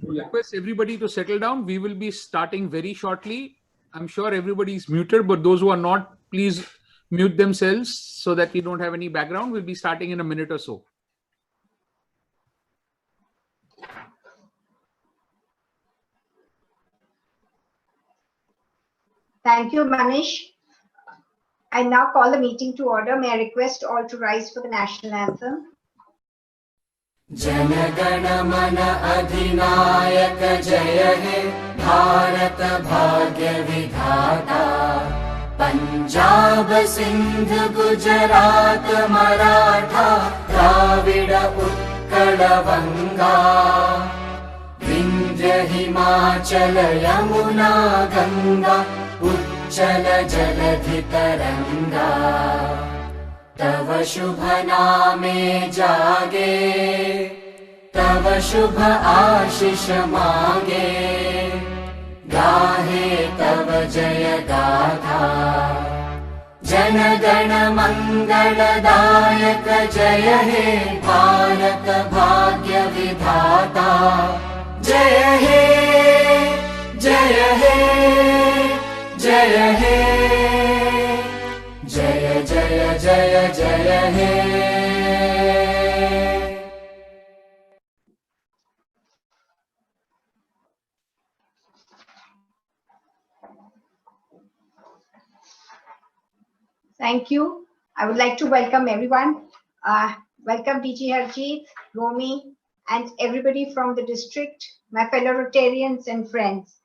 Request everybody to settle down. We will be starting very shortly. I'm sure everybody is muted, but those who are not, please mute themselves so that we don't have any background. We'll be starting in a minute or so. Thank you, Manish. I now call the meeting to order. May I request all to rise for the national anthem? Janagana mana adhinayaka jaya he Bharat bhagya vidhata Punjab Sindh Gujarat Maratha Dravida Utkala Vanga Vindhya Himachala Yamuna Ganga Uchchala Jaladhi Taranga तव शुभ नामे जागे तव शुभ आशीष मागे गाहे तव जय गाथा जन गण मंगलदायक जय हे भारत भाग्य विधाता जय हे जय हे जय हे जय जय जय जय हे Thank you. I would like to welcome everyone. Welcome DG Harjeet, Romi, and everybody from the district, my fellow Rotarians and friends.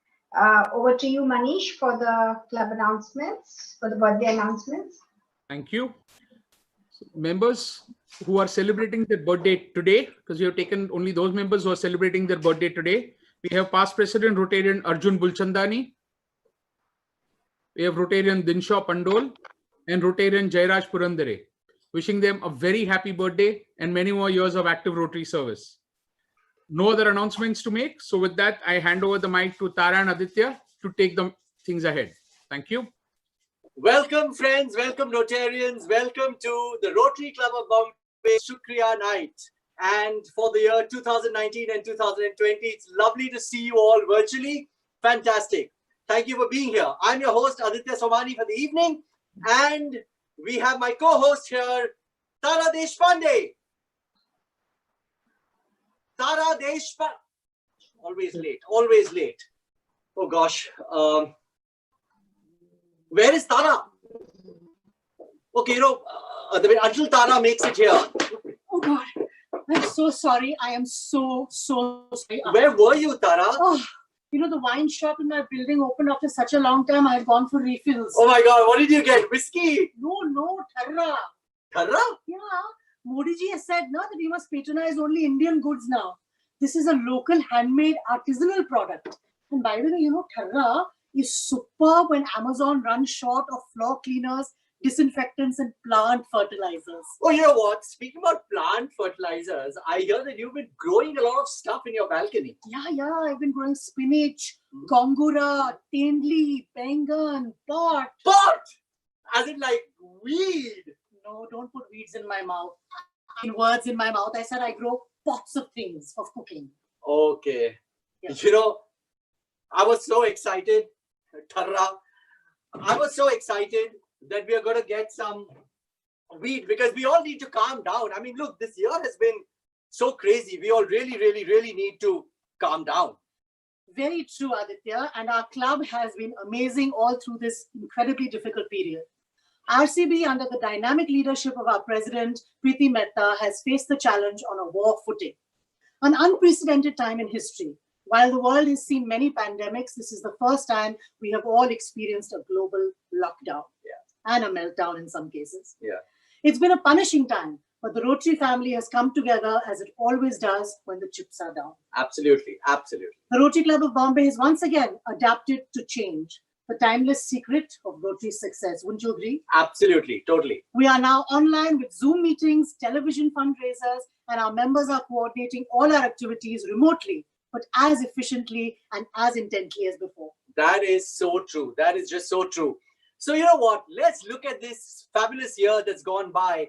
Over to you, Manish, for the club announcements, for the birthday announcements. Thank you. Members who are celebrating their birthday today, because we have taken only those members who are celebrating their birthday today. We have past President Rotarian Arjun Bulchandani. We have Rotarian Dinshaw Pandol and Rotarian Jairaj Purandare. Wishing them a very happy birthday and many more years of active Rotary service. No other announcements to make. So with that, I hand over the mic to Tara and Aditya to take the things ahead. Thank you. Welcome, friends. Welcome, Rotarians. Welcome to the Rotary Club of Bombay Shukriya Night. And for the year 2019 and 2020, it's lovely to see you all virtually. Fantastic. Thank you for being here. I'm your host, Aditya Somani, for the evening. And we have my co-host here, Tara Deshpande. Tara Deshpande. Always late. Always late. Oh, gosh. Where is Tara? Okay, until Tara makes it here. Oh God, I'm so sorry. I am so sorry. Where were you, Tara? Oh, the wine shop in my building opened after such a long time. I had gone for refills. Oh my God, what did you get? Whiskey? No, Tharra. Tharra? Yeah, Modi ji has said that we must patronize only Indian goods now. This is a local handmade artisanal product. And by the way, Tharra is superb when Amazon runs short of floor cleaners, disinfectants, and plant fertilizers. Oh, you know what? Speaking about plant fertilizers, I hear that you've been growing a lot of stuff in your balcony. Yeah. I've been growing spinach, gongura, tendli, bengan, pot. Pot? As in like weed? No, don't put weeds in my mouth. Words in my mouth. I said I grow pots of things for cooking. Okay. Yeah. I was so excited, Tharra. I was so excited that we are going to get some weed because we all need to calm down. I mean, look, this year has been so crazy. We all really need to calm down. Very true, Aditya. And our club has been amazing all through this incredibly difficult period. RCB, under the dynamic leadership of our president, Preeti Mehta, has faced the challenge on a war footing. An unprecedented time in history. While the world has seen many pandemics, this is the first time we have all experienced a global lockdown and a meltdown in some cases. Yeah. It's been a punishing time, but the Rotary family has come together as it always does when the chips are down. Absolutely. The Rotary Club of Bombay has once again adapted to change, the timeless secret of Rotary's success. Wouldn't you agree? Absolutely, totally. We are now online with Zoom meetings, television fundraisers, and our members are coordinating all our activities remotely, but as efficiently and as intently as before. That is so true. That is just so true. So you know what? Let's look at this fabulous year that's gone by.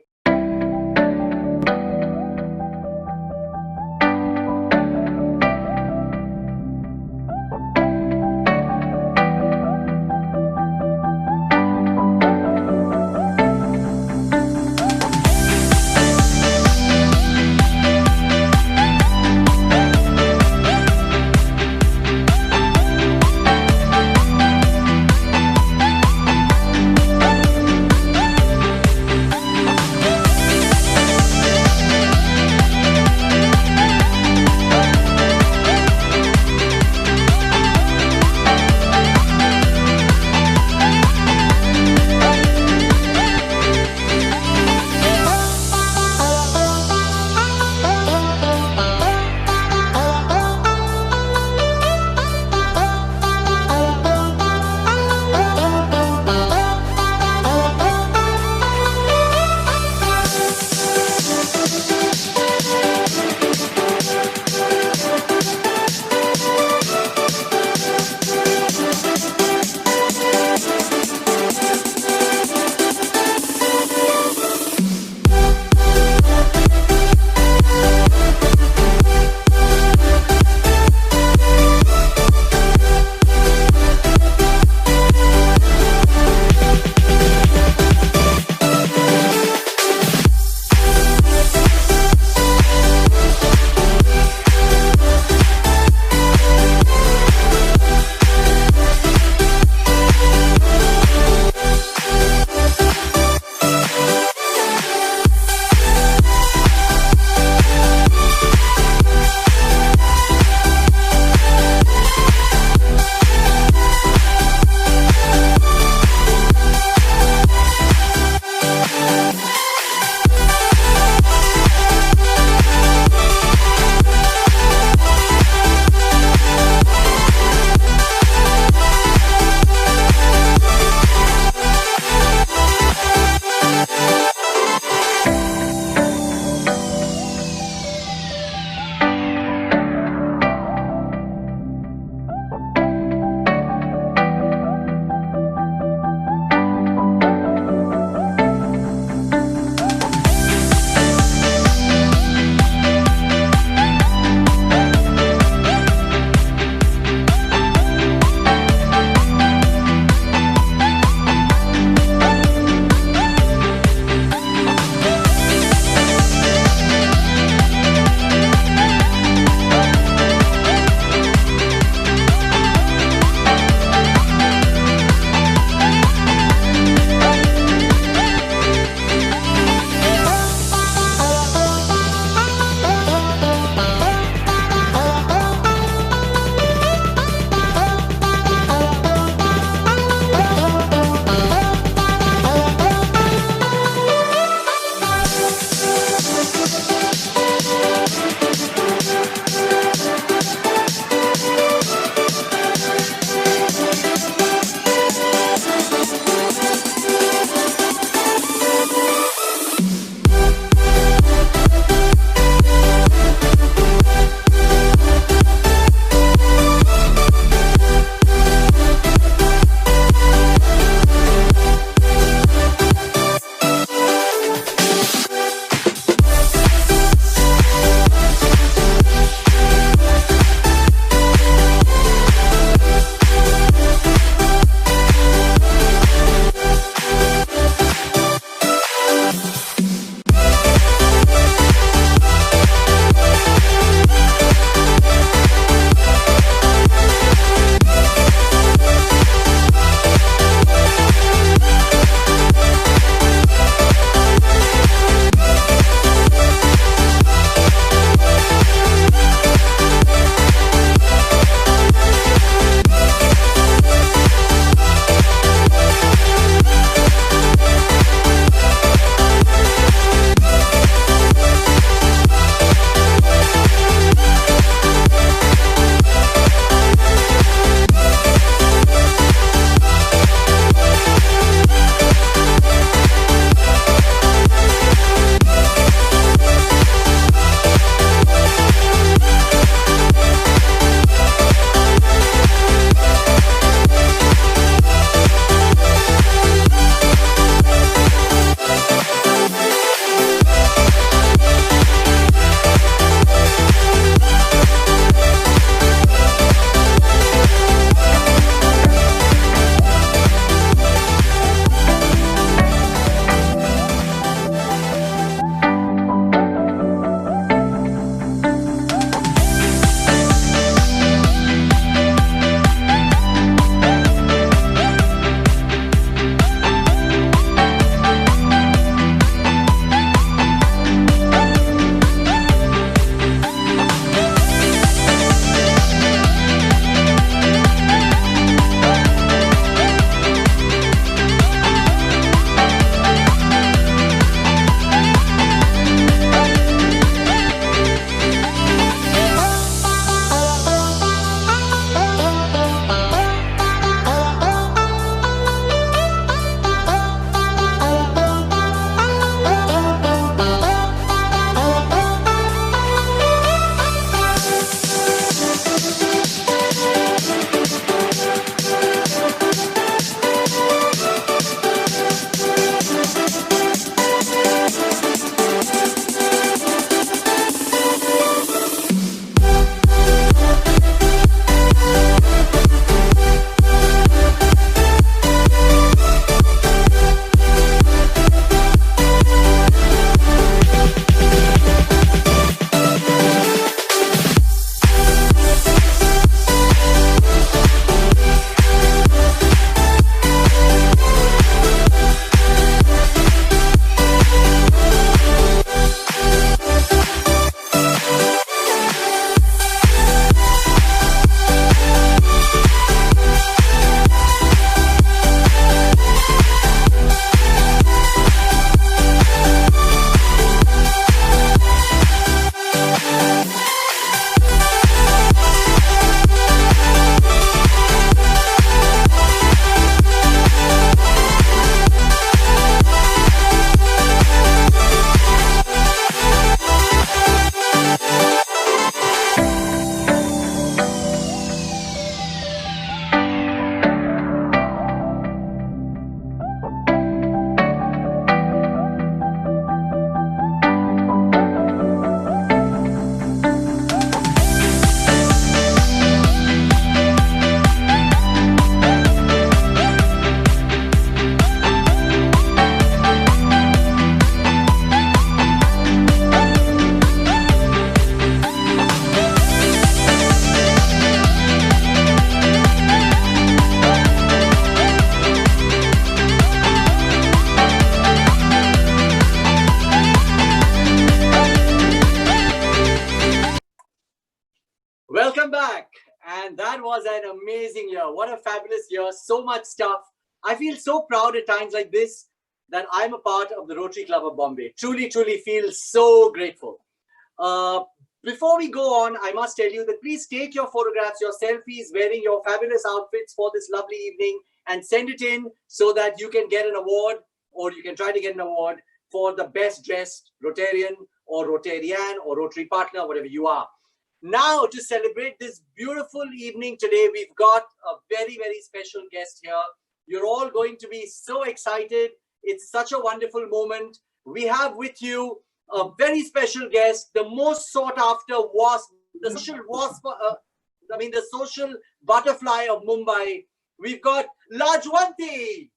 And that was an amazing year. What a fabulous year. So much stuff. I feel so proud at times like this that I'm a part of the Rotary Club of Bombay. Truly, truly feel so grateful. Before we go on, I must tell you that please take your photographs, your selfies, wearing your fabulous outfits for this lovely evening and send it in so that you can get an award, or you can try to get an award for the best dressed Rotarian or Rotarian or Rotary partner, whatever you are. Now, to celebrate this beautiful evening today, we've got a very, very special guest here. You're all going to be so excited. It's such a wonderful moment. We have with you a very special guest, the most sought after wasp, the social butterfly of Mumbai. We've got Lajwanti.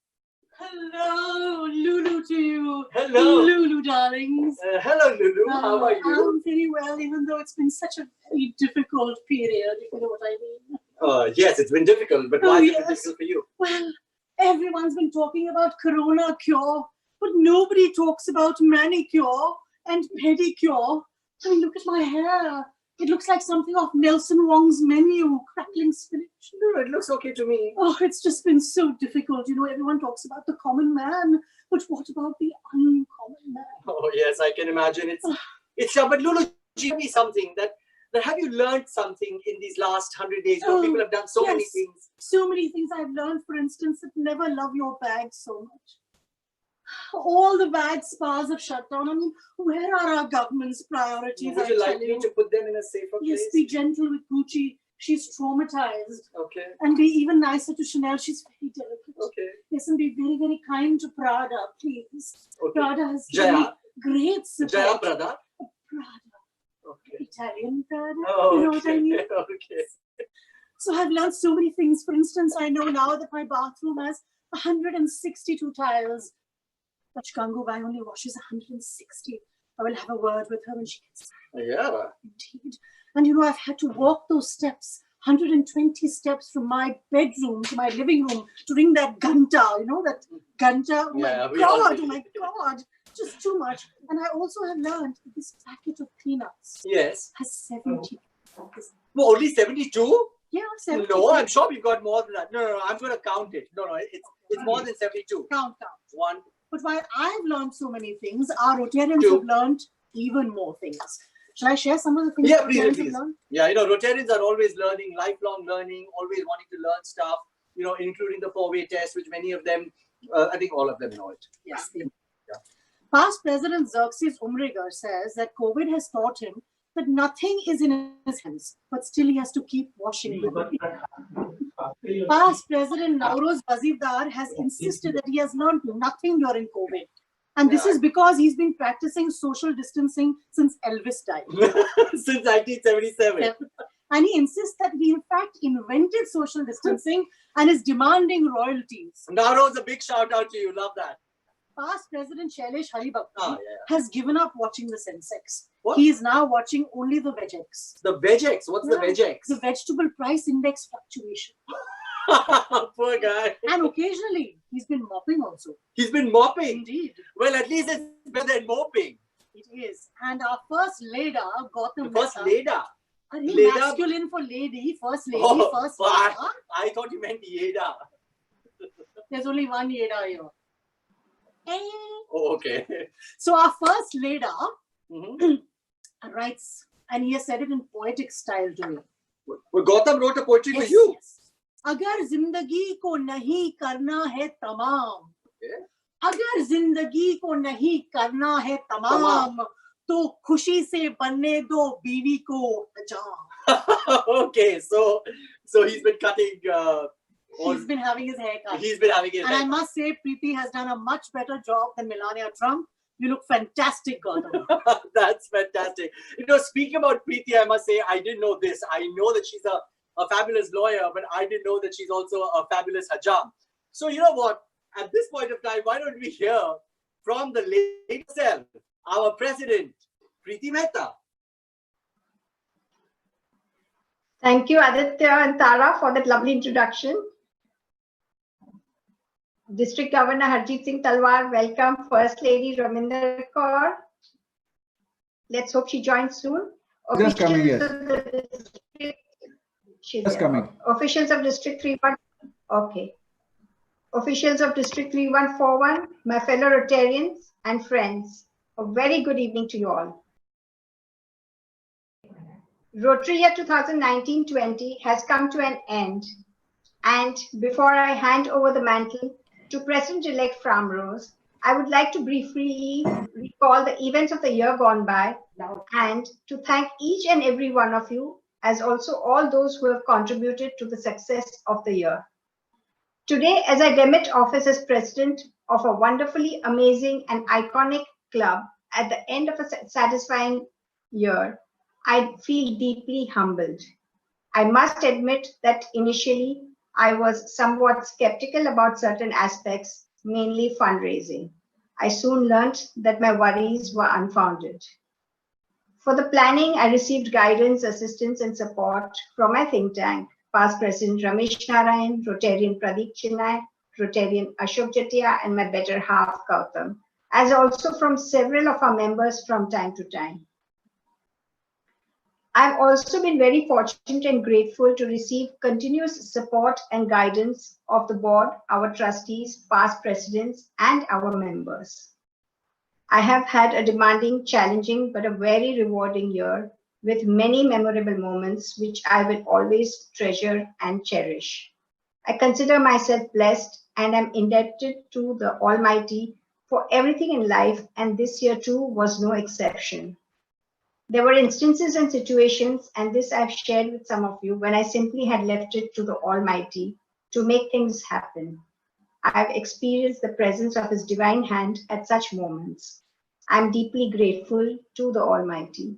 Hello, Lulu to you. Hello. Lulu, darlings. Hello, Lulu. How are you? I'm very well, even though it's been such a very difficult period, if you know what I mean. Yes, it's been difficult, but why is it difficult for you? Well, everyone's been talking about corona cure, but nobody talks about manicure and pedicure. I mean, look at my hair. It looks like something off Nelson Wong's menu, crackling spinach. No, it looks okay to me. Oh, it's just been so difficult. You know, everyone talks about the common man, but what about the uncommon man? Oh, yes, I can imagine. It's but Lulu, give me something that have you learned something in these last 100 days? You know, people have done so many things. So many things I've learned, for instance, that never love your bag so much. All the bag spas have shut down. I mean, where are our government's priorities? Would you like me to put them in a safer place? Yes, be gentle with Gucci. She's traumatized. Okay. And be even nicer to Chanel. She's very delicate. Okay. Yes, and be very, very kind to Prada, please. Okay. Prada has Jaya. great support. Jaya Prada. Prada. Okay. Italian Prada. Oh, you know what I mean? Okay. So I've learned so many things. For instance, I know now that my bathroom has 162 tiles. But Gangubai only washes 160. I will have a word with her when she gets back. Yeah. Indeed. And you know, I've had to walk those steps, 120 steps from my bedroom to my living room to ring that ganta, you know, that ganta. Oh my God, just too much. And I also have learned that this packet of peanuts has 70. Well, only 72? Yeah, 70. No, I'm sure we've got more than that. No, I'm going to count it. No, it's more than 72. Count. One. But while I've learned so many things, our Rotarians have learned even more things. Shall I share some of the things Rotarians have learned? Yeah, you know, Rotarians are always learning, lifelong learning, always wanting to learn stuff, you know, including the 4-way test, which many of them, I think all of them know it. Yes. Yeah. Past President Xerxes Umrigar says that COVID has taught him that nothing is in his hands, but still he has to keep washing it. Past President Nauroz Wazifdar has insisted that he has learned nothing during COVID. And this is because he's been practicing social distancing since Elvis died. Since 1977. And he insists that he in fact invented social distancing and is demanding royalties. Nauroz, a big shout out to you. Love that. Past President Shailesh Haribhakti has given up watching the Sensex. What? He is now watching only the VegX. The VegX? What's the VegX? The vegetable price index fluctuation. Poor guy. And occasionally, he's been mopping also. He's been mopping? Indeed. Well, at least it's better than mopping. It is. And our first Leda, Gautam The first Leda? Leda? Masculine for lady, first lady, first Leda. I thought you meant Yeda. There's only one Yeda here. Oh, okay. So our first Leda writes, and he has said it in poetic style to me. Well, Gautam wrote a poetry for you. Yes. अगर जिंदगी को नहीं करना है तमाम, अगर जिंदगी को नहीं करना है तमाम, तो खुशी से बनने दो बीवी को हजाम. Okay, so he's been cutting. He's been having his hair cut. He's been having his hair cut. And I must say, Preeti has done a much better job than Melania Trump. You look fantastic, Gautam. That's fantastic. You know, speaking about Preeti, I must say, I didn't know this. I know that she's a fabulous lawyer, but I didn't know that she's also a fabulous hajam. So you know what? At this point of time, why don't we hear from the lady herself, our president, Preeti Mehta. Thank you, Aditya and Tara, for that lovely introduction. District Governor Harjit Singh Talwar, welcome. First Lady Raminder Kaur. Let's hope she joins soon. Just coming here. She's Just there. coming. Officials of District 31. Okay. Officials of District 3141, my fellow Rotarians and friends, a very good evening to you all. Rotary year 2019-20 has come to an end, and before I hand over the mantle to President-elect Framrose, I would like to briefly recall the events of the year gone by and to thank each and every one of you, as also all those who have contributed to the success of the year. Today, as I demit office as president of a wonderfully amazing and iconic club at the end of a satisfying year, I feel deeply humbled. I must admit that initially I was somewhat skeptical about certain aspects, mainly fundraising. I soon learnt that my worries were unfounded. For the planning, I received guidance, assistance, and support from my think tank, past President Ramesh Narayan, Rotarian Pradeep Chennai, Rotarian Ashok Jatia, and my better half Gautam, as also from several of our members from time to time. I've also been very fortunate and grateful to receive continuous support and guidance of the board, our trustees, past presidents, and our members. I have had a demanding, challenging, but a very rewarding year with many memorable moments, which I will always treasure and cherish. I consider myself blessed and am indebted to the Almighty for everything in life, and this year too was no exception. There were instances and situations, and this I've shared with some of you, when I simply had left it to the Almighty to make things happen. I've experienced the presence of His divine hand at such moments. I'm deeply grateful to the Almighty.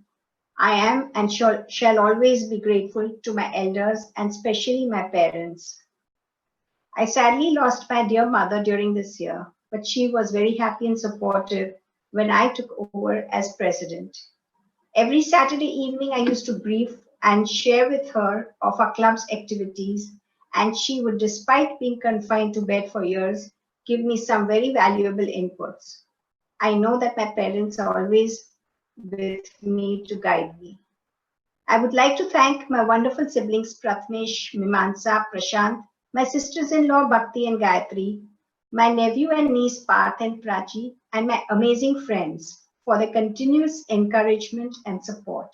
I am and shall always be grateful to my elders and especially my parents. I sadly lost my dear mother during this year, but she was very happy and supportive when I took over as president. Every Saturday evening, I used to brief and share with her of our club's activities, and she would, despite being confined to bed for years, give me some very valuable inputs. I know that my parents are always with me to guide me. I would like to thank my wonderful siblings Pratmesh, Mimansa, Prashant, my sisters-in-law Bhakti and Gayatri, my nephew and niece Parth and Prachi, and my amazing friends for their continuous encouragement and support.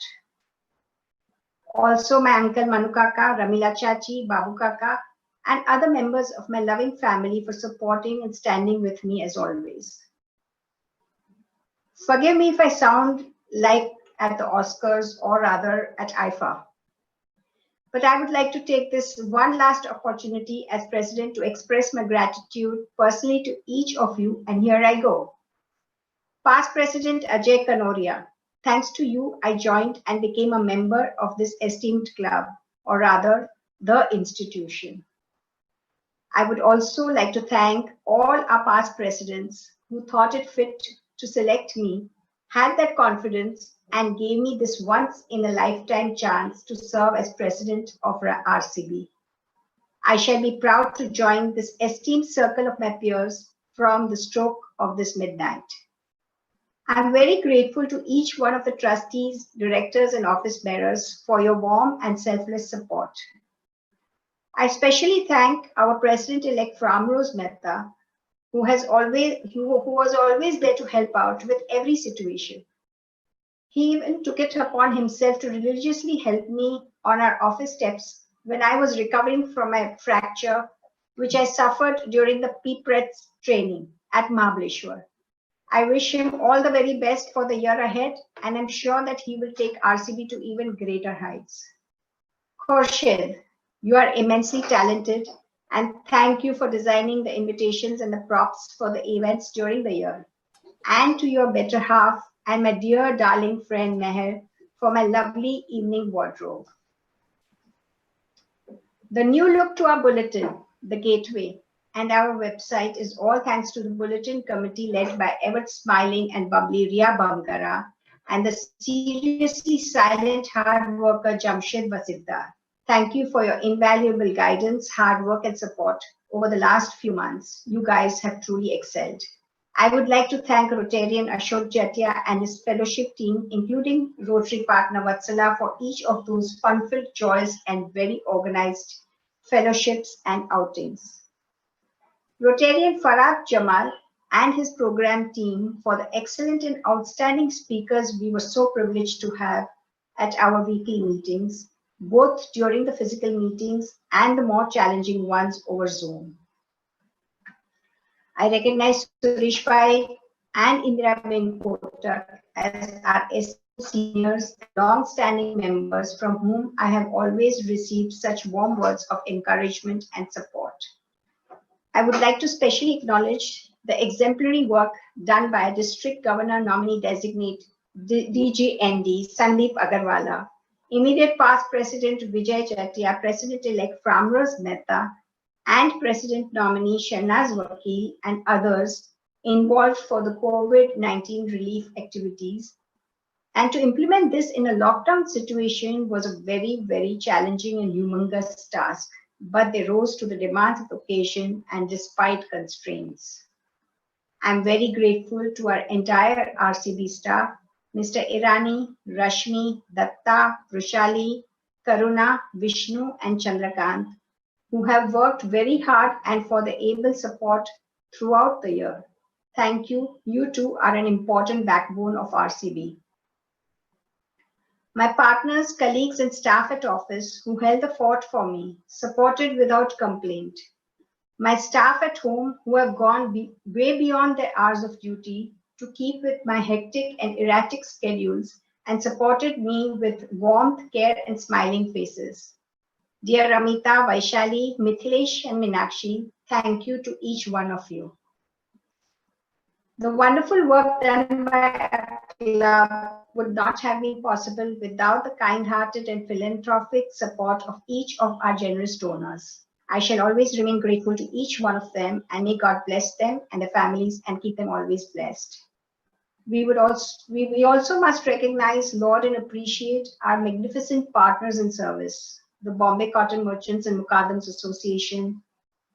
Also my uncle Manu Kaka, Ramila Chachi, Babu Kaka, and other members of my loving family for supporting and standing with me as always. Forgive me if I sound like at the Oscars or rather at IFA. But I would like to take this one last opportunity as president to express my gratitude personally to each of you, and here I go. Past President Ajay Kanoria, thanks to you, I joined and became a member of this esteemed club, or rather, the institution. I would also like to thank all our past presidents who thought it fit to select me, had that confidence, and gave me this once-in-a-lifetime chance to serve as president of RCB. I shall be proud to join this esteemed circle of my peers from the stroke of this midnight. I'm very grateful to each one of the trustees, directors, and office bearers for your warm and selfless support. I especially thank our President-elect Framrose Mehta, who was always there to help out with every situation. He even took it upon himself to religiously help me on our office steps when I was recovering from my fracture, which I suffered during the PPRETS training at Mahabaleshwar. I wish him all the very best for the year ahead, and I'm sure that he will take RCB to even greater heights. Khorshid, you are immensely talented, and thank you for designing the invitations and the props for the events during the year. And to your better half and my dear darling friend Meher for my lovely evening wardrobe. The new look to our bulletin, the gateway, and our website is all thanks to the bulletin committee led by ever smiling and bubbly Ria Bamkara and the seriously silent hard worker Jamshed Basiddar. Thank you for your invaluable guidance, hard work, and support over the last few months. You guys have truly excelled. I would like to thank Rotarian Ashok Jatia and his fellowship team, including Rotary partner Vatsala, for each of those fun-filled joys and very organized fellowships and outings. Rotarian Farad Jamal and his program team for the excellent and outstanding speakers we were so privileged to have at our weekly meetings, both during the physical meetings and the more challenging ones over Zoom. I recognize Suresh Pai and Indira Kotak as our seniors and long-standing members from whom I have always received such warm words of encouragement and support. I would like to specially acknowledge the exemplary work done by District Governor Nominee Designate DGND Sandeep Agarwala, immediate past President Vijay Chatia, President-elect Framroz Mehta, and President nominee Shahnaz Wakil and others involved for the COVID-19 relief activities. And to implement this in a lockdown situation was a very, very challenging and humongous task, but they rose to the demands of the occasion and despite constraints. I'm very grateful to our entire RCB staff, Mr. Irani, Rashmi, Datta, Rushali, Karuna, Vishnu, and Chandrakant, who have worked very hard and for the able support throughout the year. Thank you. You two are an important backbone of RCB. My partners, colleagues, and staff at office who held the fort for me, supported without complaint. My staff at home who have gone way beyond their hours of duty to keep with my hectic and erratic schedules and supported me with warmth, care, and smiling faces. Dear Amita, Vaishali, Mithilesh, and Minakshi, thank you to each one of you. The wonderful work done by our club would not have been possible without the kind-hearted and philanthropic support of each of our generous donors. I shall always remain grateful to each one of them, and may God bless them and their families and keep them always blessed. We also must recognize, laud, and appreciate our magnificent partners in service, the Bombay Cotton Merchants and Mukaddams Association,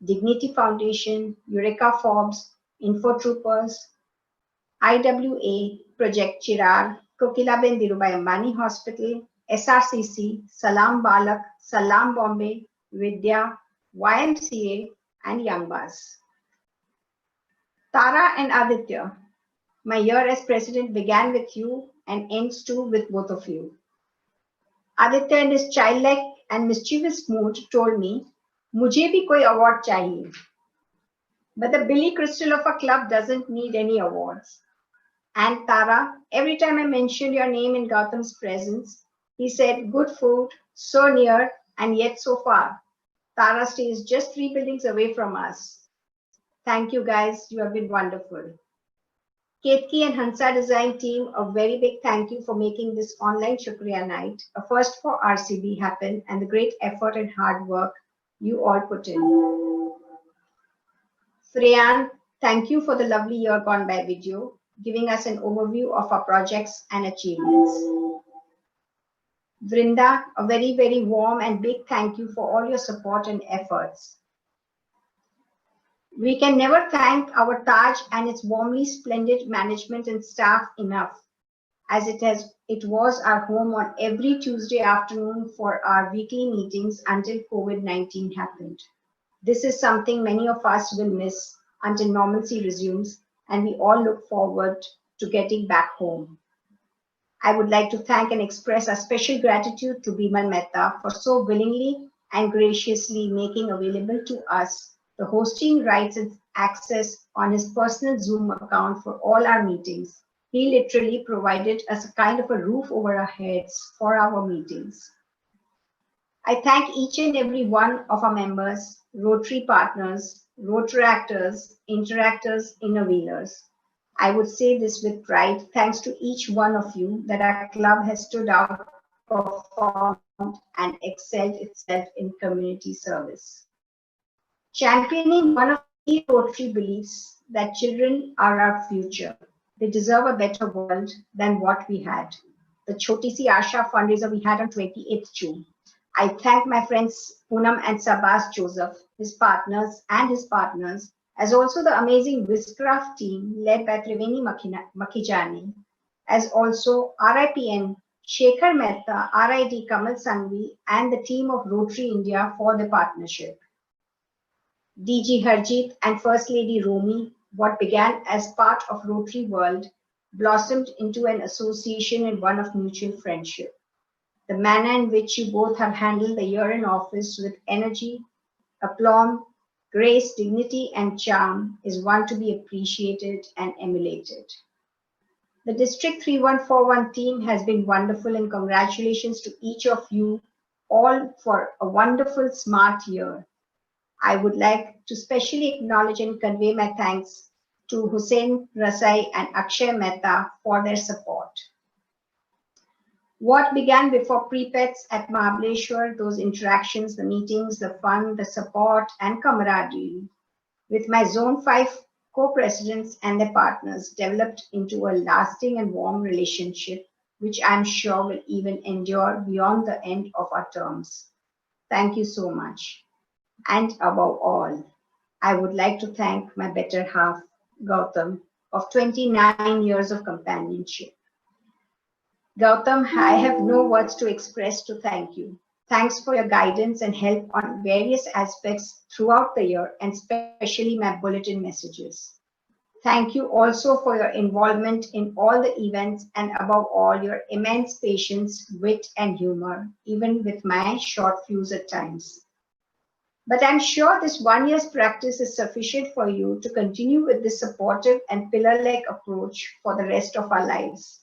Dignity Foundation, Eureka Forbes, Info Troopers, IWA, Project Chirar, Kokilaben Dhirubhai Ambani Hospital, SRCC, Salam Balak, Salam Bombay, Vidya, YMCA, and Young Buzz. Tara and Aditya, my year as president began with you and ends too with both of you. Aditya in his childlike and mischievous mood told me, "Mujhe bhi koi award chahiye." But the Billy Crystal of a club doesn't need any awards. And Tara, every time I mentioned your name in Gautam's presence, he said, "Good food, so near and yet so far." Tara stays just 3 buildings away from us. Thank you guys, you have been wonderful. Ketki and Hansa Design team, a very big thank you for making this online Shukriya night, a first for RCB, happen, and the great effort and hard work you all put in. Freyan, thank you for the lovely year gone by video, giving us an overview of our projects and achievements. Vrinda, a very, very warm and big thank you for all your support and efforts. We can never thank our Taj and its warmly splendid management and staff enough, as it was our home on every Tuesday afternoon for our weekly meetings until COVID-19 happened. This is something many of us will miss until normalcy resumes, and we all look forward to getting back home. I would like to thank and express our special gratitude to Bimal Mehta for so willingly and graciously making available to us the hosting rights and access on his personal Zoom account for all our meetings. He literally provided us a kind of a roof over our heads for our meetings. I thank each and every one of our members, Rotary partners, Rotaractors, Interactors, Innovators. I would say this with pride, thanks to each one of you, that our club has stood out, performed, and excelled itself in community service. Championing one of the Rotary beliefs that children are our future. They deserve a better world than what we had. The Choti Si Asha fundraiser we had on 28th June. I thank my friends Poonam and Sabas Joseph, his partners, as also the amazing Wizcraft team led by Triveni Makhijani, as also RIPN Shekhar Mehta, RID Kamal Sangvi, and the team of Rotary India for the partnership. DG Harjeet and First Lady Romi, what began as part of Rotary World, blossomed into an association and one of mutual friendship. The manner in which you both have handled the year in office with energy, aplomb, grace, dignity, and charm is one to be appreciated and emulated. The District 3141 team has been wonderful, and congratulations to each of you all for a wonderful, smart year. I would like to specially acknowledge and convey my thanks to Hussein Rasai and Akshay Mehta for their support. What began before pre-pets at Mahabaleshwar, those interactions, the meetings, the fun, the support, and camaraderie with my Zone 5 co-presidents and their partners developed into a lasting and warm relationship, which I'm sure will even endure beyond the end of our terms. Thank you so much. And above all, I would like to thank my better half, Gautam, of 29 years of companionship. Gautam, I have no words to express to thank you. Thanks for your guidance and help on various aspects throughout the year, and especially my bulletin messages. Thank you also for your involvement in all the events, and above all, your immense patience, wit, and humor, even with my short fuse at times. But I'm sure this 1 year's practice is sufficient for you to continue with this supportive and pillar-like approach for the rest of our lives.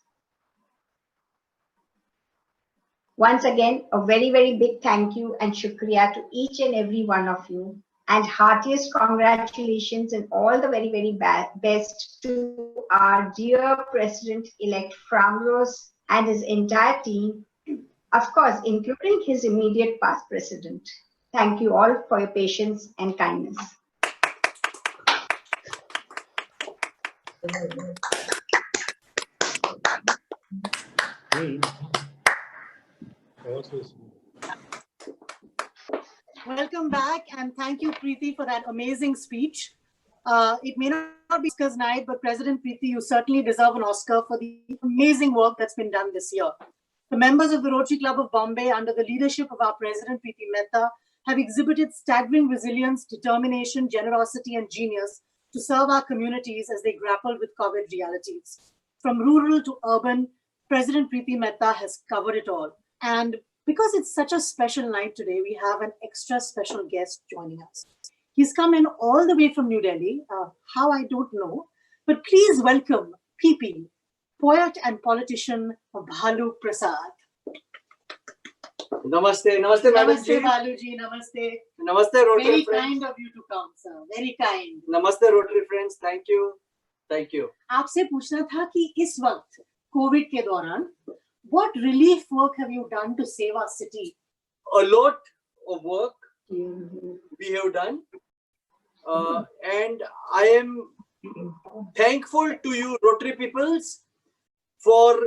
Once again, a very, very big thank you and shukriya to each and every one of you, and heartiest congratulations and all the very, very best to our dear President-elect Framros and his entire team, of course, including his immediate past president. Thank you all for your patience and kindness. Welcome back, and thank you, Preeti, for that amazing speech. It may not be Oscar's night, but President Preeti, you certainly deserve an Oscar for the amazing work that's been done this year. The members of the Rotary Club of Bombay, under the leadership of our President Preeti Mehta, have exhibited staggering resilience, determination, generosity, and genius to serve our communities as they grapple with COVID realities. From rural to urban, President Preeti Mehta has covered it all. And because it's such a special night today, we have an extra special guest joining us. He's come in all the way from New Delhi, how I don't know, but please welcome PP, poet and politician Bhalu Prasad. Namaste, namaste, madam ji. Namaste, Bhaluji, namaste. Namaste, Rotary Very friends. kind of you to come, sir. Very kind. Namaste, Rotary friends. Thank you. Thank you. आपसे पूछना था कि इस वक्त Covid के दौरान what relief work have you done to save our city? A lot of work we have done, and I am thankful to you, Rotary peoples, for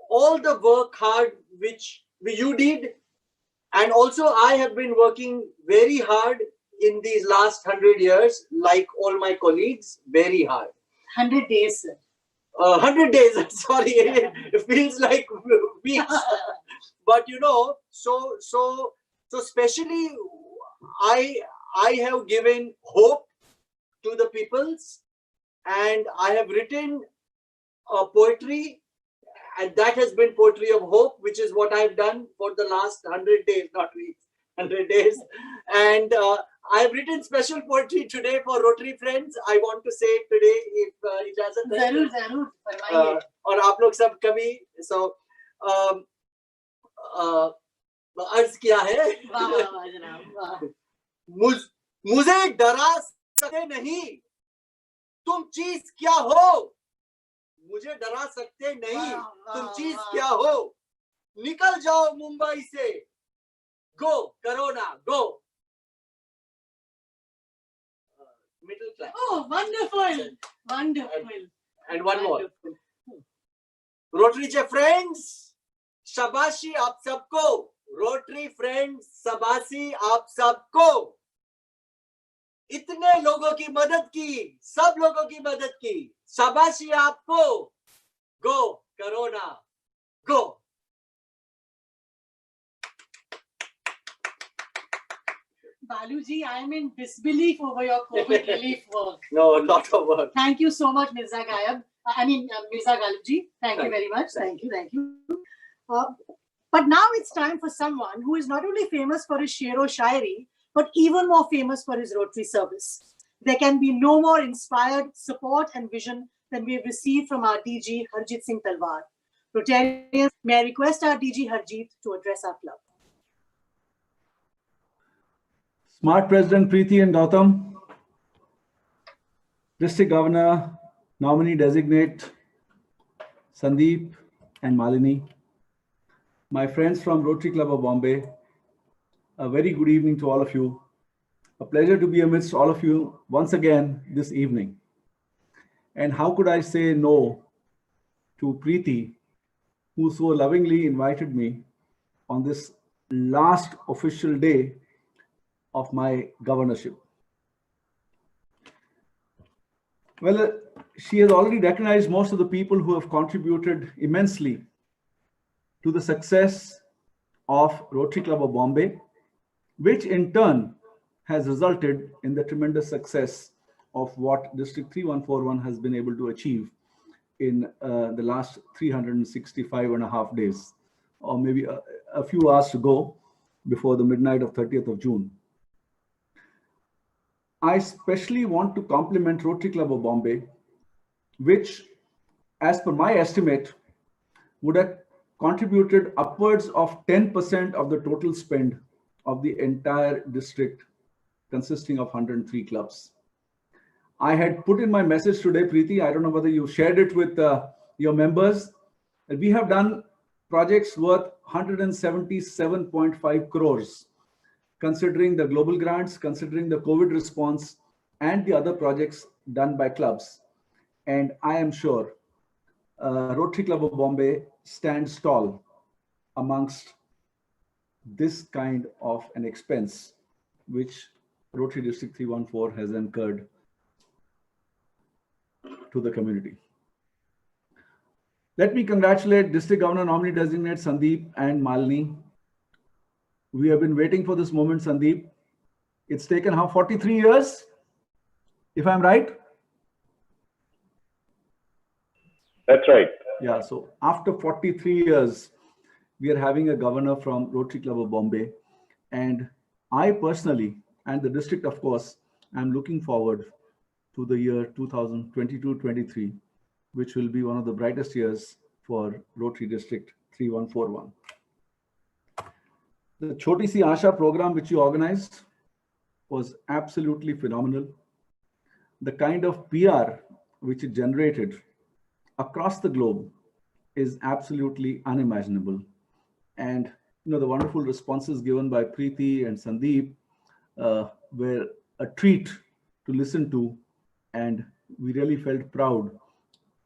all the work hard which you did, and also I have been working very hard in these last 100 years, like all my colleagues, very hard. 100 days, sir. 100 days, sorry, it feels like weeks. But you know, so especially I have given hope to the peoples, and I have written poetry, and that has been poetry of hope, which is what I've done for the last 100 days, not weeks, 100 days. And I've written special poetry today for Rotary friends. I want to say today, if ijazat hai. जरूर जरूर फरमाइए. और आप लोग सब कभी अर्ज किया है. वाह वाह वाह जनाब वाह. मुझे डरा सकते नहीं, तुम चीज क्या हो. मुझे डरा सकते नहीं, तुम चीज क्या हो. निकल जाओ मुंबई से, go Corona, go. Middle class. Oh, wonderful, wonderful. And one wonderful. more. Rotary friends, शाबाशी आप सबको. Rotary friends, शाबाशी आप सबको. इतने लोगों की मदद की, सब लोगों की मदद की, शाबाशी आपको. Go Corona, go. Baluji, I am in disbelief over your COVID relief work. No, a lot of work. Thank you so much, Mirza Gayab. Mirza Galibji. Thank you very much. Thank you. But now it's time for someone who is not only famous for his shero shairi, but even more famous for his Rotary service. There can be no more inspired support and vision than we have received from our DG Harjit Singh Talwar. Rotarians, may I request our DG Harjit to address our club. Smart President Preeti and Gautam, District Governor, Nominee Designate Sandeep and Malini, my friends from Rotary Club of Bombay, a very good evening to all of you. A pleasure to be amidst all of you once again this evening. And how could I say no to Preeti, who so lovingly invited me on this last official day of my governorship. Well, she has already recognized most of the people who have contributed immensely to the success of Rotary Club of Bombay, which in turn has resulted in the tremendous success of what District 3141 has been able to achieve in the last 365 and a half days, or maybe a few hours to go before the midnight of 30th of June. I especially want to compliment Rotary Club of Bombay, which, as per my estimate, would have contributed upwards of 10% of the total spend of the entire district, consisting of 103 clubs. I had put in my message today, Preeti, I don't know whether you shared it with your members, that we have done projects worth 177.5 crores, considering the global grants, considering the COVID response, and the other projects done by clubs. And I am sure Rotary Club of Bombay stands tall amongst this kind of an expense, which Rotary District 314 has incurred to the community. Let me congratulate District Governor Nominee Designate Sandeep and Malini. We have been waiting for this moment, Sandeep. It's taken how 43 years, if I'm right? That's right. Yeah, so after 43 years, we are having a governor from Rotary Club of Bombay. And I personally, and the district, of course, I'm looking forward to the year 2022-23, which will be one of the brightest years for Rotary District 3141. The Choti Si Asha program, which you organized, was absolutely phenomenal. The kind of PR which it generated across the globe is absolutely unimaginable. And the wonderful responses given by Preeti and Sandeep were a treat to listen to, and we really felt proud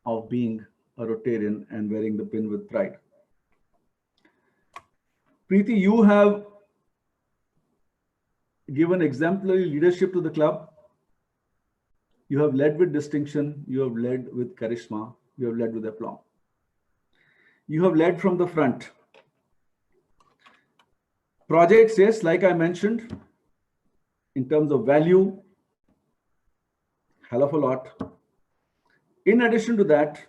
of being a Rotarian and wearing the pin with pride. Preeti, you have given exemplary leadership to the club. You have led with distinction. You have led with charisma. You have led with aplomb. You have led from the front. Projects, yes, like I mentioned, in terms of value, hell of a lot. In addition to that,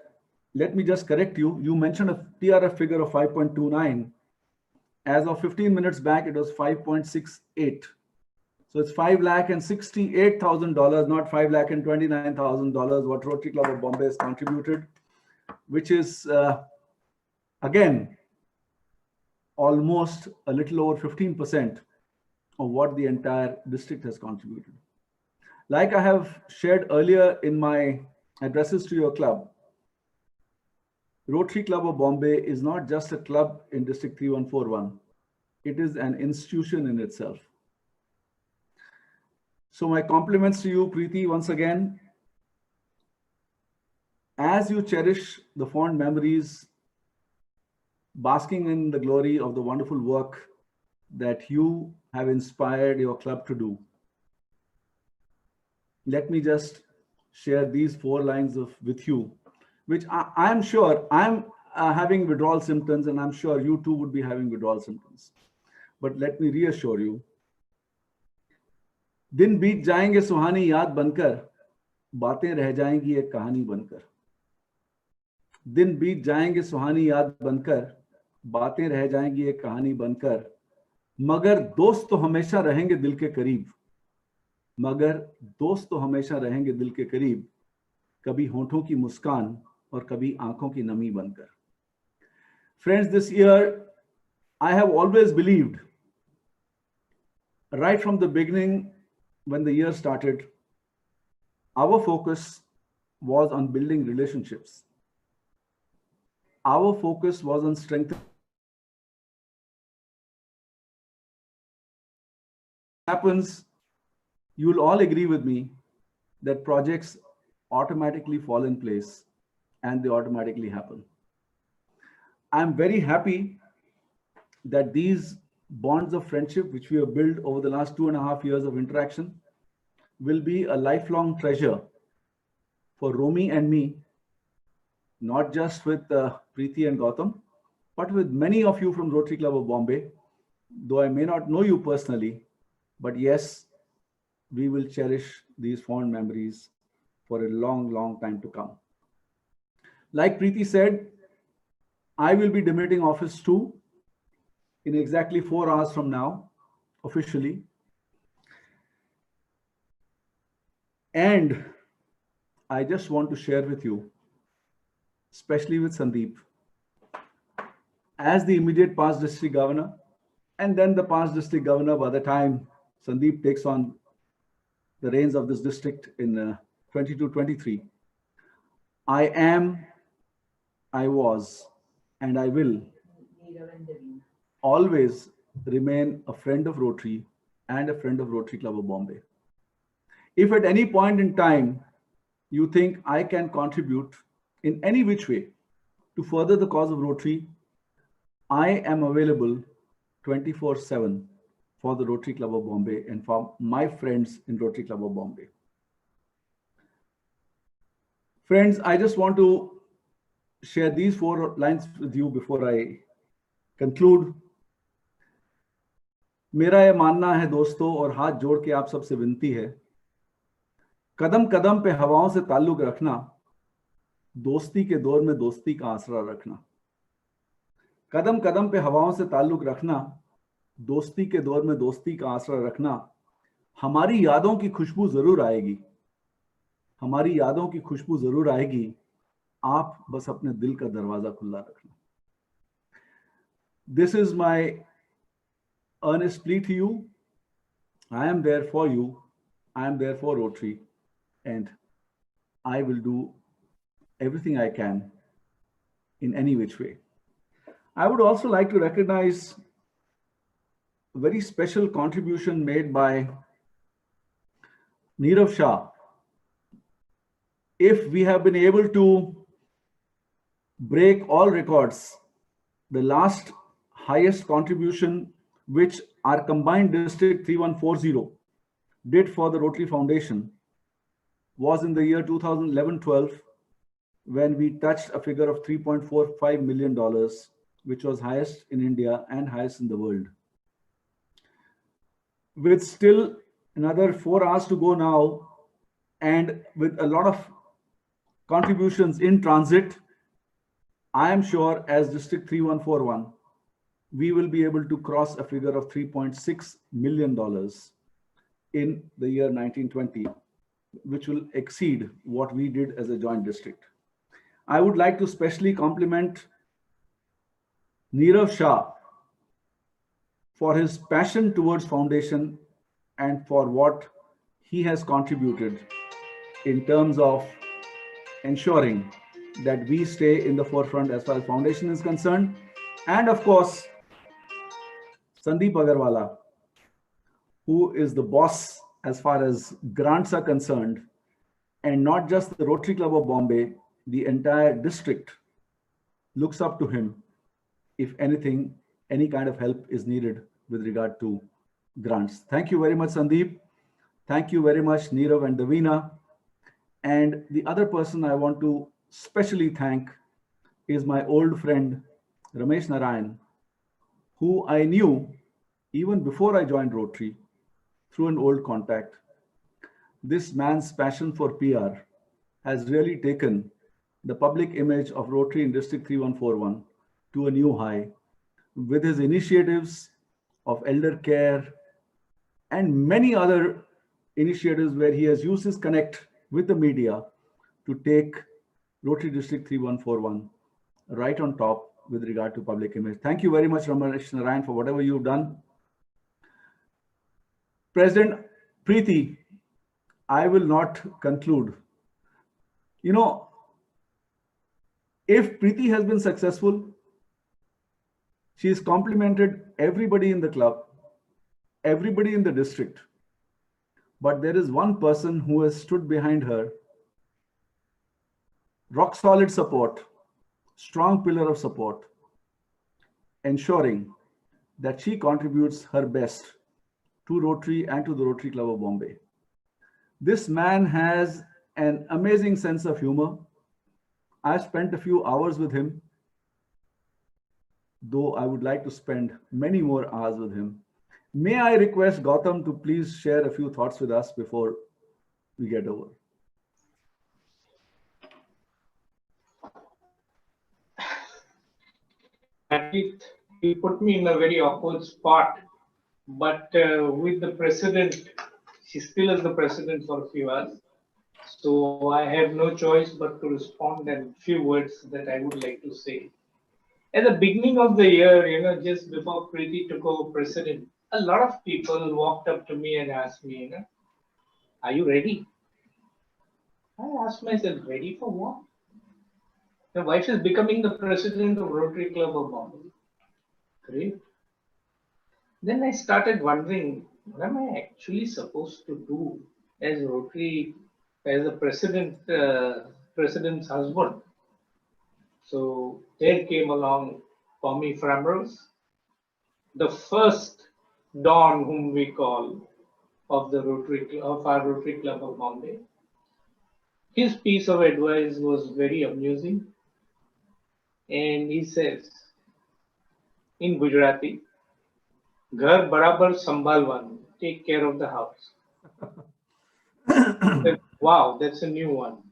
let me just correct you. You mentioned a TRF figure of 5.29. As of 15 minutes back, it was 5.68. So it's $5,68,000, not $5,29,000, what Rotary Club of Bombay has contributed, which is, again, almost a little over 15% of what the entire district has contributed. Like I have shared earlier in my addresses to your club, Rotary Club of Bombay is not just a club in District 3141. It is an institution in itself. So my compliments to you, Preeti, once again. As you cherish the fond memories, basking in the glory of the wonderful work that you have inspired your club to do, let me just share these 4 lines with you, which I am sure I'm having withdrawal symptoms, and I'm sure you too would be having withdrawal symptoms. But let me reassure you, दिन बीत जाएंगे सुहानी याद बनकर, बातें रह जाएंगी एक कहानी बनकर. दिन बीत जाएंगे सुहानी याद बनकर, बातें रह जाएंगी एक कहानी बनकर, मगर दोस्त तो हमेशा रहेंगे दिल के करीब. मगर दोस्त तो हमेशा रहेंगे दिल के करीब, कभी होंठों की मुस्कान और कभी आंखों की नमी बनकर. Friends, this year I have always believed, right from the beginning when the year started, our focus was on building relationships. Our focus was on strengthening. Happens, you'll all agree with me that projects automatically fall in place and they automatically happen. I'm very happy that these bonds of friendship, which we have built over the last 2.5 years of interaction, will be a lifelong treasure for Romy and me, not just with Preeti and Gautam, but with many of you from Rotary Club of Bombay. Though I may not know you personally, but yes, we will cherish these fond memories for a long, long time to come. Like Preeti said, I will be demitting office too in exactly 4 hours from now, officially. And I just want to share with you, especially with Sandeep, as the immediate past district governor, and then the past district governor by the time Sandeep takes on the reins of this district in 22-23. I am, I was, and I will always remain a friend of Rotary and a friend of Rotary Club of Bombay. If at any point in time you think I can contribute in any which way to further the cause of Rotary, I am available 24/7 for the Rotary Club of Bombay and for my friends in Rotary Club of Bombay. Friends, I just want to share these 4 lines with you before I conclude. मेरा ये मानना है दोस्तों, और हाथ जोड़ के आप सबसे विनती है, कदम कदम पे हवाओं से ताल्लुक रखना, दोस्ती के दौर में दोस्ती का आसरा रखना. कदम कदम पे हवाओं से ताल्लुक रखना, दोस्ती के दौर में दोस्ती का आसरा रखना. हमारी यादों की खुशबू जरूर आएगी, हमारी यादों की खुशबू जरूर आएगी, आप बस अपने दिल का दरवाजा खुला रखना. This is my earnest plea to you. I am there for you. I am there for Rotary, and I will do everything I can in any which way. I would also like to recognize a very special contribution made by Neerav Shah. If we have been able to break all records, the last highest contribution which our combined district 3140 did for the Rotary Foundation was in the year 2011-12, when we touched a figure of $3.45 million, which was highest in India and highest in the world. With still another 4 hours to go now, and with a lot of contributions in transit, I am sure as District 3141, we will be able to cross a figure of $3.6 million in the year 1920, which will exceed what we did as a joint district. I would like to specially compliment Neerav Shah for his passion towards foundation and for what he has contributed in terms of ensuring that we stay in the forefront as far as foundation is concerned. And of course, Sandeep Agarwala, who is the boss as far as grants are concerned, and not just the Rotary Club of Bombay, the entire district looks up to him if anything, any kind of help is needed with regard to grants. Thank you very much, Sandeep. Thank you very much, Neerav and Davina. And the other person I want to specially thank is my old friend, Ramesh Narayan, who I knew even before I joined Rotary through an old contact. This man's passion for PR has really taken the public image of Rotary in District 3141 to a new high with his initiatives of elder care and many other initiatives where he has used his connect with the media to take Rotary District 3141 right on top with regard to public image. Thank you very much, Ramesh Narayan, for whatever you've done. President Preeti, I will not conclude. You know, if Preeti has been successful, she has complimented everybody in the club, everybody in the district. But there is one person who has stood behind her, rock solid support, strong pillar of support, ensuring that she contributes her best to Rotary and to the Rotary Club of Bombay. This man has an amazing sense of humor. I've spent a few hours with him, though I would like to spend many more hours with him. May I request Gautam to please share a few thoughts with us before we get over? Ajit, you put me in a very awkward spot, but with the president, she still is the president for a few hours. So I have no choice but to respond in few words that I would like to say. At the beginning of the year, just before Preeti took over president, a lot of people walked up to me and asked me, are you ready? I asked myself, ready for what? My wife is becoming the president of Rotary Club of Bombay. Great. Then I started wondering, what am I actually supposed to do as Rotary, as a president's husband? So there came along Tommy Framrose, the first Don, whom we call, of our Rotary Club of Bombay. His piece of advice was very amusing, and he says in Gujarati, "Ghar barabar sambhalwanu," take care of the house. Wow, that's a new one.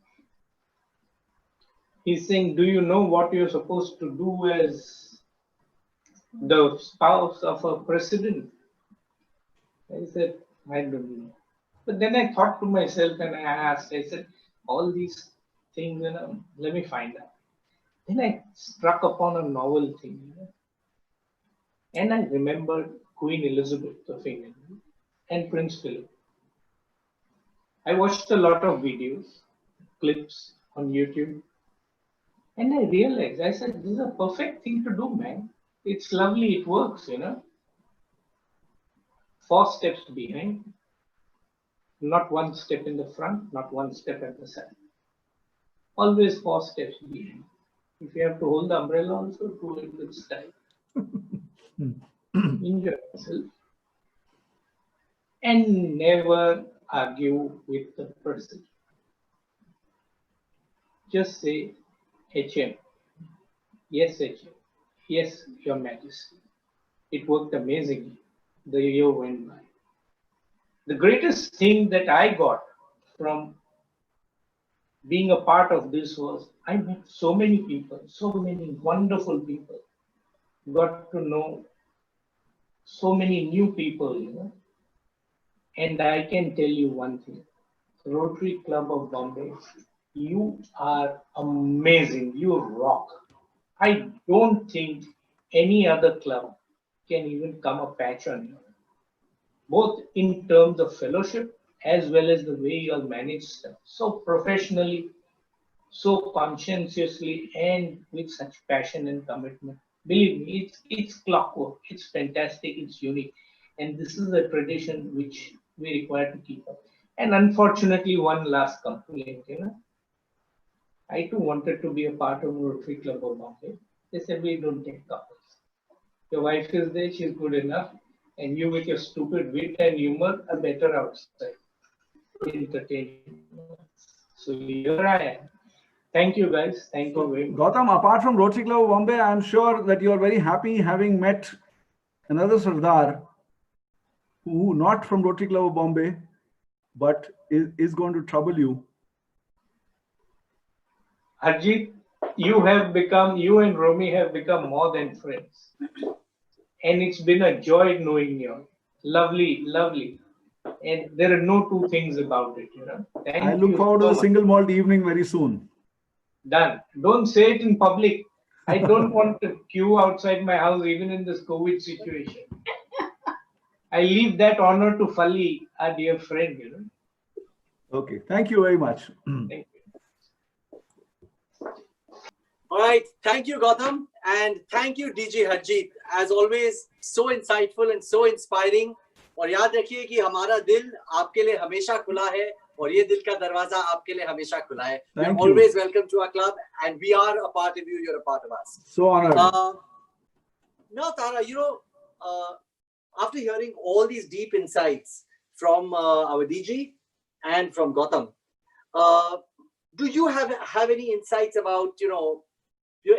He's saying, do you know what you're supposed to do as the spouse of a president? I said, I don't know. But then I thought to myself and I asked, I said, all these things, let me find out. Then I struck upon a novel thing. And I remembered Queen Elizabeth of England and Prince Philip. I watched a lot of videos, clips on YouTube. And I realized, I said, this is a perfect thing to do, man. It's lovely, it works, 4 steps behind, not 1 step in the front, not 1 step at the side. Always 4 steps behind. If you have to hold the umbrella also, do it with style. Enjoy yourself. And never argue with the person. Just say, HM. Yes, HM. Yes, Your Majesty. It worked amazingly. The year went by. The greatest thing that I got from being a part of this was I met so many people, so many wonderful people. Got to know so many new people, And I can tell you one thing. Rotary Club of Bombay, you are amazing. You rock. I don't think any other club can even come a patch on you. Both in terms of fellowship as well as the way you all manage stuff. So professionally, so conscientiously, and with such passion and commitment. Believe me, it's clockwork. It's fantastic. It's unique. And this is a tradition which we require to keep up. And unfortunately, one last complaint, I too wanted to be a part of Rotary Club of Bombay. They said, we don't take couples. Your wife is there, she's good enough, and you with your stupid wit and humor are better outside. entertaining. So here I am. Thank you, guys. Thank you very much. Gautam, apart from Rotary Club of Bombay, I'm sure that you are very happy having met another Sardar who not from Rotary Club of Bombay, but is going to trouble you. Harjeet, you and Romy have become more than friends. And it's been a joy knowing you. Lovely, lovely. And there are no two things about it, you know. I look forward to the single malt evening very soon. Done. Don't say it in public. I don't want to queue outside my house even in this COVID situation. I leave that honor to Fali, our dear friend, you know. Okay. Thank you very much. Thank you. All right. Thank you, Gautam. And thank you, DJ Harjeet. As always, so insightful and so inspiring. और याद रखिए कि हमारा दिल आपके लिए हमेशा खुला है और ये दिल का दरवाजा आपके लिए हमेशा खुला है. You're always welcome to our club and we are a part of you. You're a part of us. So honored. Now, Tara, you know, after hearing all these deep insights from our DG and from Gautam, do you have any insights about,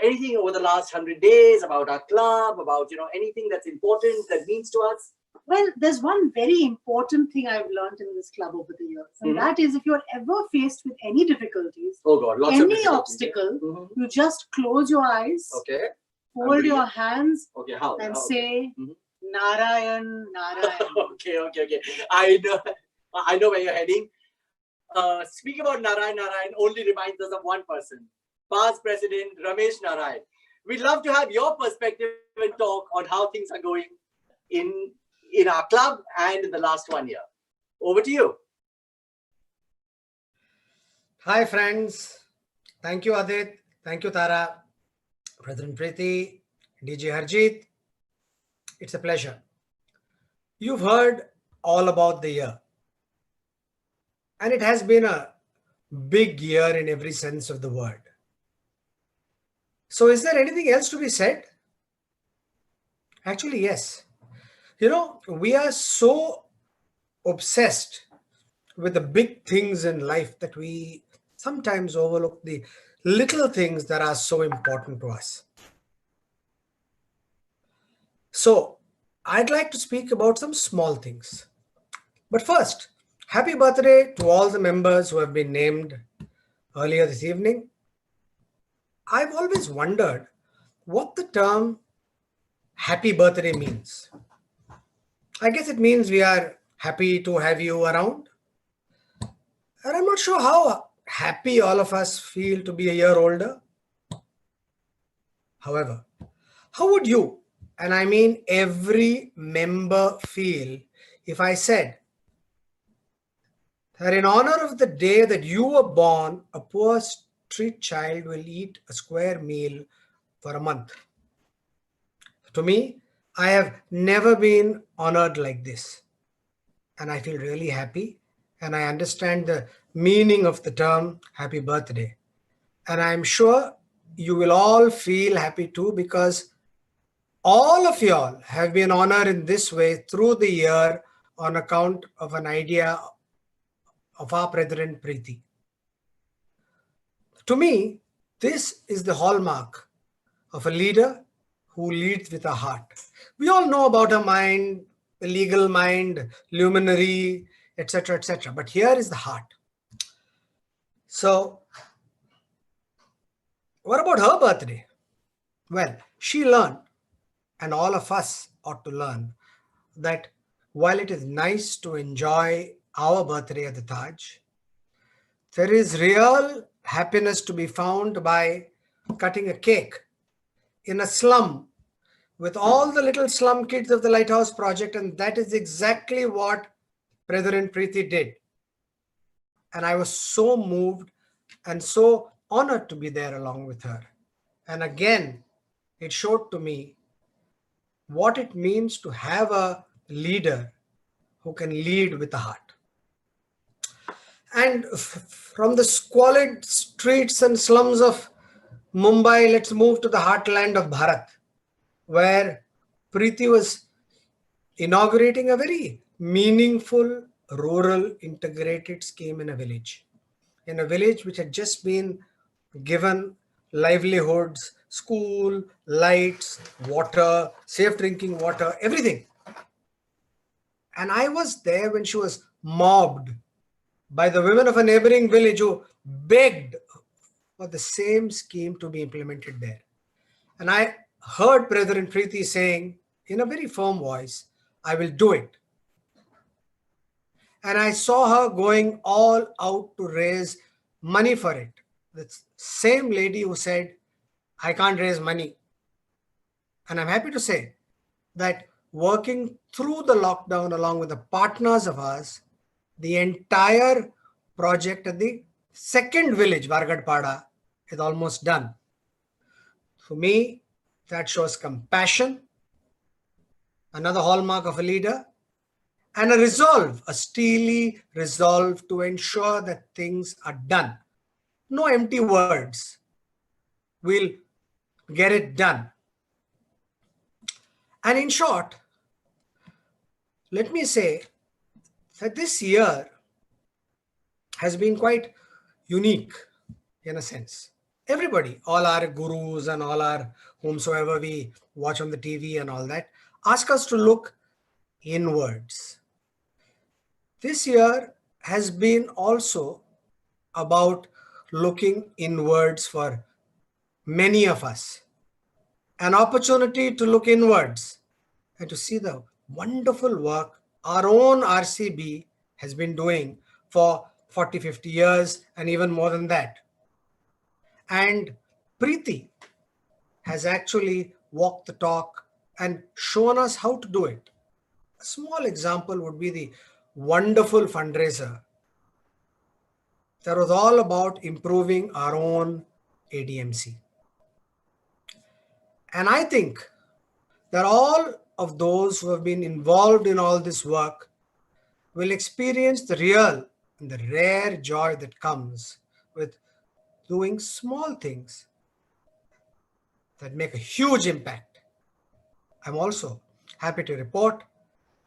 anything over the last 100 days, about our club, about, anything that's important, that means to us? Well, there's one very important thing I've learned in this club over the years, and that is if you're ever faced with any difficulties, any obstacle, you just close your eyes, hold your hands, and say, Narayan, Narayan. Okay. I know where you're heading. Speak about Narayan, only reminds us of one person, past President Ramesh Narayan. We'd love to have your perspective and talk on how things are going in our club and in the last 1 year. Over to you. Hi, friends. Thank you, Adit. Thank you, Tara. President Preeti, DJ Harjeet. It's a pleasure. You've heard all about the year. And it has been a big year in every sense of the word. So is there anything else to be said? Actually, yes. We are so obsessed with the big things in life that we sometimes overlook the little things that are so important to us. So I'd like to speak about some small things. But first, happy birthday to all the members who have been named earlier this evening. I've always wondered what the term happy birthday means. I guess it means we are happy to have you around. And I'm not sure how happy all of us feel to be a year older. However, how would you, and I mean every member, feel if I said that in honor of the day that you were born, a poor street child will eat a square meal for a month? To me, I have never been honored like this. And I feel really happy. And I understand the meaning of the term happy birthday. And I'm sure you will all feel happy too, because all of y'all have been honored in this way through the year on account of an idea of our President Preeti. To me, this is the hallmark of a leader who leads with a heart. We all know about her mind, the legal mind, luminary, etc., etc. But here is the heart. So, what about her birthday? Well, she learned, and all of us ought to learn, that while it is nice to enjoy our birthday at the Taj, there is real happiness to be found by cutting a cake in a slum with all the little slum kids of the Lighthouse Project, and that is exactly what President Preeti did. And I was so moved and so honored to be there along with her. And again, it showed to me what it means to have a leader who can lead with a heart. And from the squalid streets and slums of Mumbai, let's move to the heartland of Bharat, where Preeti was inaugurating a very meaningful rural integrated scheme in a village which had just been given livelihoods, school, lights, water, safe drinking water, everything. And I was there when she was mobbed by the women of a neighboring village who begged for the same scheme to be implemented there. And I heard President Preeti saying in a very firm voice, I will do it. And I saw her going all out to raise money for it. The same lady who said, I can't raise money. And I'm happy to say that working through the lockdown along with the partners of ours, the entire project at the second village, Vargadpada, is almost done. For me, that shows compassion, another hallmark of a leader, and a resolve, a steely resolve to ensure that things are done. No empty words. We'll get it done. And in short, let me say that this year has been quite unique in a sense. Everybody, all our gurus and all our whomsoever we watch on the TV and all that, ask us to look inwards. This year has been also about looking inwards for many of us. An opportunity to look inwards and to see the wonderful work our own RCB has been doing for 40, 50 years and even more than that. And Preeti has actually walked the talk and shown us how to do it. A small example would be the wonderful fundraiser that was all about improving our own ADMC. And I think that all of those who have been involved in all this work will experience the real and the rare joy that comes with doing small things that make a huge impact. I'm also happy to report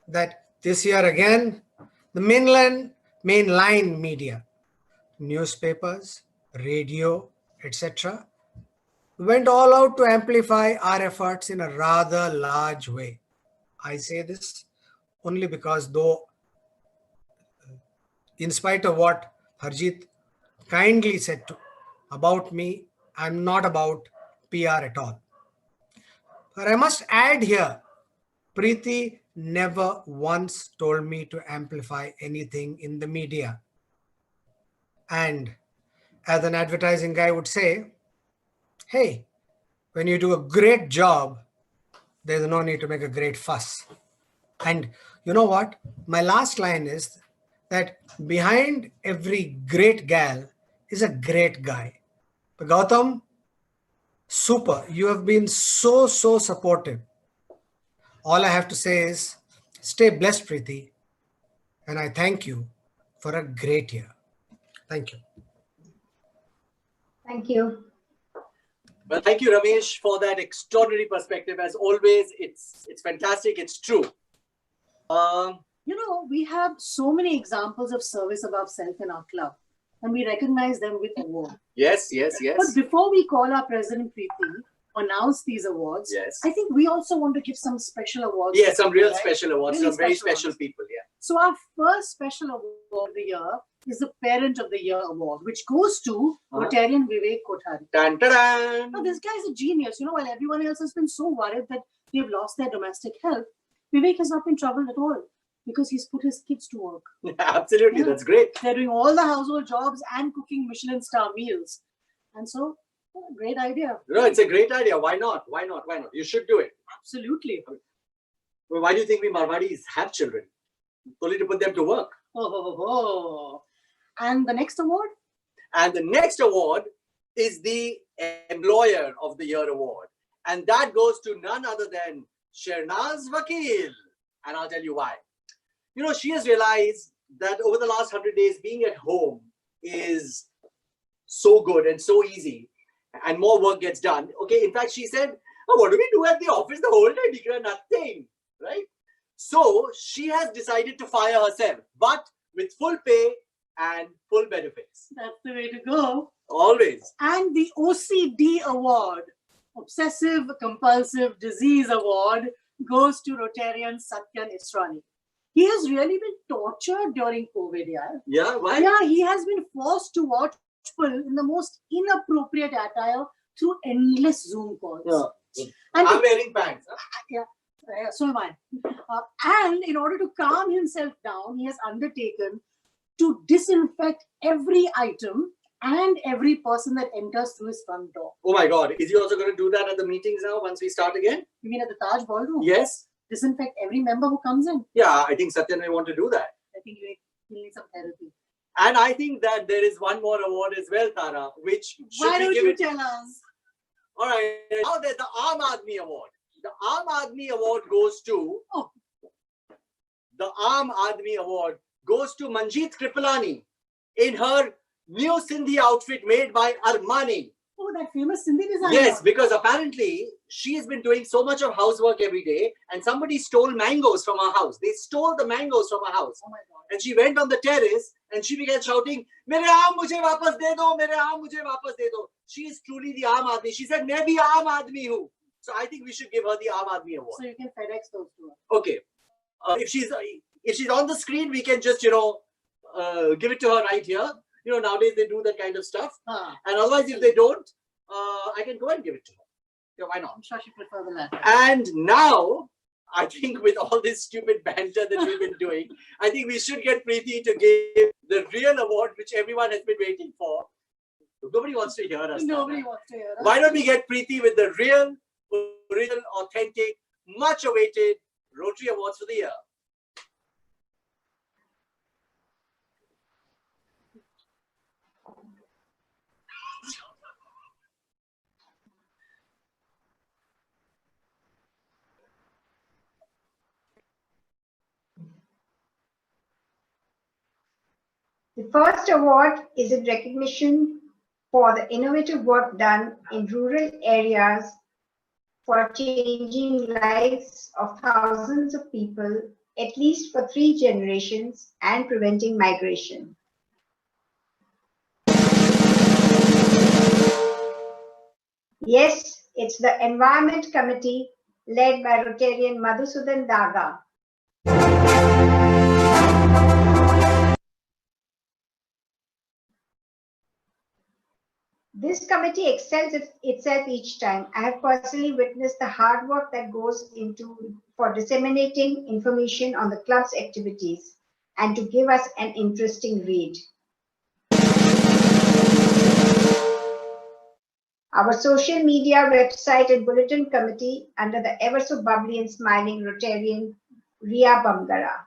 that this year again, the mainline media, newspapers, radio, etc., went all out to amplify our efforts in a rather large way. I say this only because though, in spite of what Harjeet kindly said about me, I'm not about PR at all. But I must add here, Preeti never once told me to amplify anything in the media. And as an advertising guy would say, hey, when you do a great job, there's no need to make a great fuss. And you know what? My last line is that behind every great gal is a great guy. Gautam, super. You have been so supportive. All I have to say is stay blessed, Preeti. And I thank you for a great year. Thank you. Thank you. Well, thank you, Ramesh, for that extraordinary perspective. As always, it's fantastic. It's true. You know, we have so many examples of service above self in our club, and we recognize them with award. Yes. But before we call our President Preeti, announce these awards, yes, I think we also want to give some special awards. Yes, some real special awards, really some very special people, yeah. So our first special award of the year is the Parent of the Year Award, which goes to Rotarian Vivek Kothari. Dun, dun, dun. Now, this guy is a genius. You know, while everyone else has been so worried that they've lost their domestic help, Vivek has not been troubled at all because he's put his kids to work. Absolutely, yeah. That's great. They're doing all the household jobs and cooking Michelin star meals. And so, great idea. No, it's a great idea. Why not? You should do it. Absolutely. Well, why do you think we Marwadis have children? Only to put them to work. And the next award? And the next award is the Employer of the Year Award. And that goes to none other than Shehnaz Vakil. And I'll tell you why. You know, she has realized that over the last 100 days, being at home is so good and so easy. And more work gets done. Okay, in fact, she said, oh, what do we do at the office the whole time? Nothing, right? So she has decided to fire herself, but with full pay and full benefits. That's the way to go. Always. And the OCD award, Obsessive Compulsive Disease Award, goes to Rotarian Satyan Israni. He has really been tortured during COVID, yeah. Yeah, why? Yeah, he has been forced to watch people in the most inappropriate attire through endless Zoom calls. Yeah. And I'm wearing pants. Huh? yeah, so am I. And in order to calm himself down, he has undertaken to disinfect every item and every person that enters through his front door. Oh my God. Is he also going to do that at the meetings now once we start again? You mean at the Taj Ballroom? Yes. Disinfect every member who comes in. Yeah, I think Satyan may want to do that. I think you need some therapy. And I think that there is one more award as well, Tara, which Why don't you it? tell us? All right. Now there's the Aam Aadmi Award. The Aam Aadmi Award goes to... Oh. The Aam Aadmi Award goes to Manjeet Kripalani in her new Sindhi outfit made by Armani. Oh, that famous Sindhi designer. Yes, because apparently she has been doing so much of housework every day and somebody stole mangoes from her house. They stole the mangoes from her house. Oh my God. And she went on the terrace and she began shouting, "Mere aam mujhe wapas de do, mere aam mujhe wapas de do." She is truly the Aam Aadmi. She said, "Main bhi Aam Aadmi hu." So I think we should give her the Aam Aadmi Award. So you can FedEx those to her. Okay. If she's on the screen, we can just, give it to her right here. Nowadays they do that kind of stuff. And otherwise, if they don't, I can go and give it to her. Yeah, why not? I'm sure she prefer the latter. And now, I think with all this stupid banter that we've been doing, I think we should get Preeti to give the real award which everyone has been waiting for. Nobody wants to hear us. Nobody wants to hear us. Why don't we get Preeti with the real, original, authentic, much awaited Rotary Awards for the year? The first award is in recognition for the innovative work done in rural areas for changing lives of thousands of people, at least for 3 generations, and preventing migration. Yes, it's the Environment Committee led by Rotarian Madhusudan Daga. This committee excels itself each time. I have personally witnessed the hard work that goes into for disseminating information on the club's activities and to give us an interesting read. Our social media website and bulletin committee under the ever so bubbly and smiling Rotarian Ria Bamgara.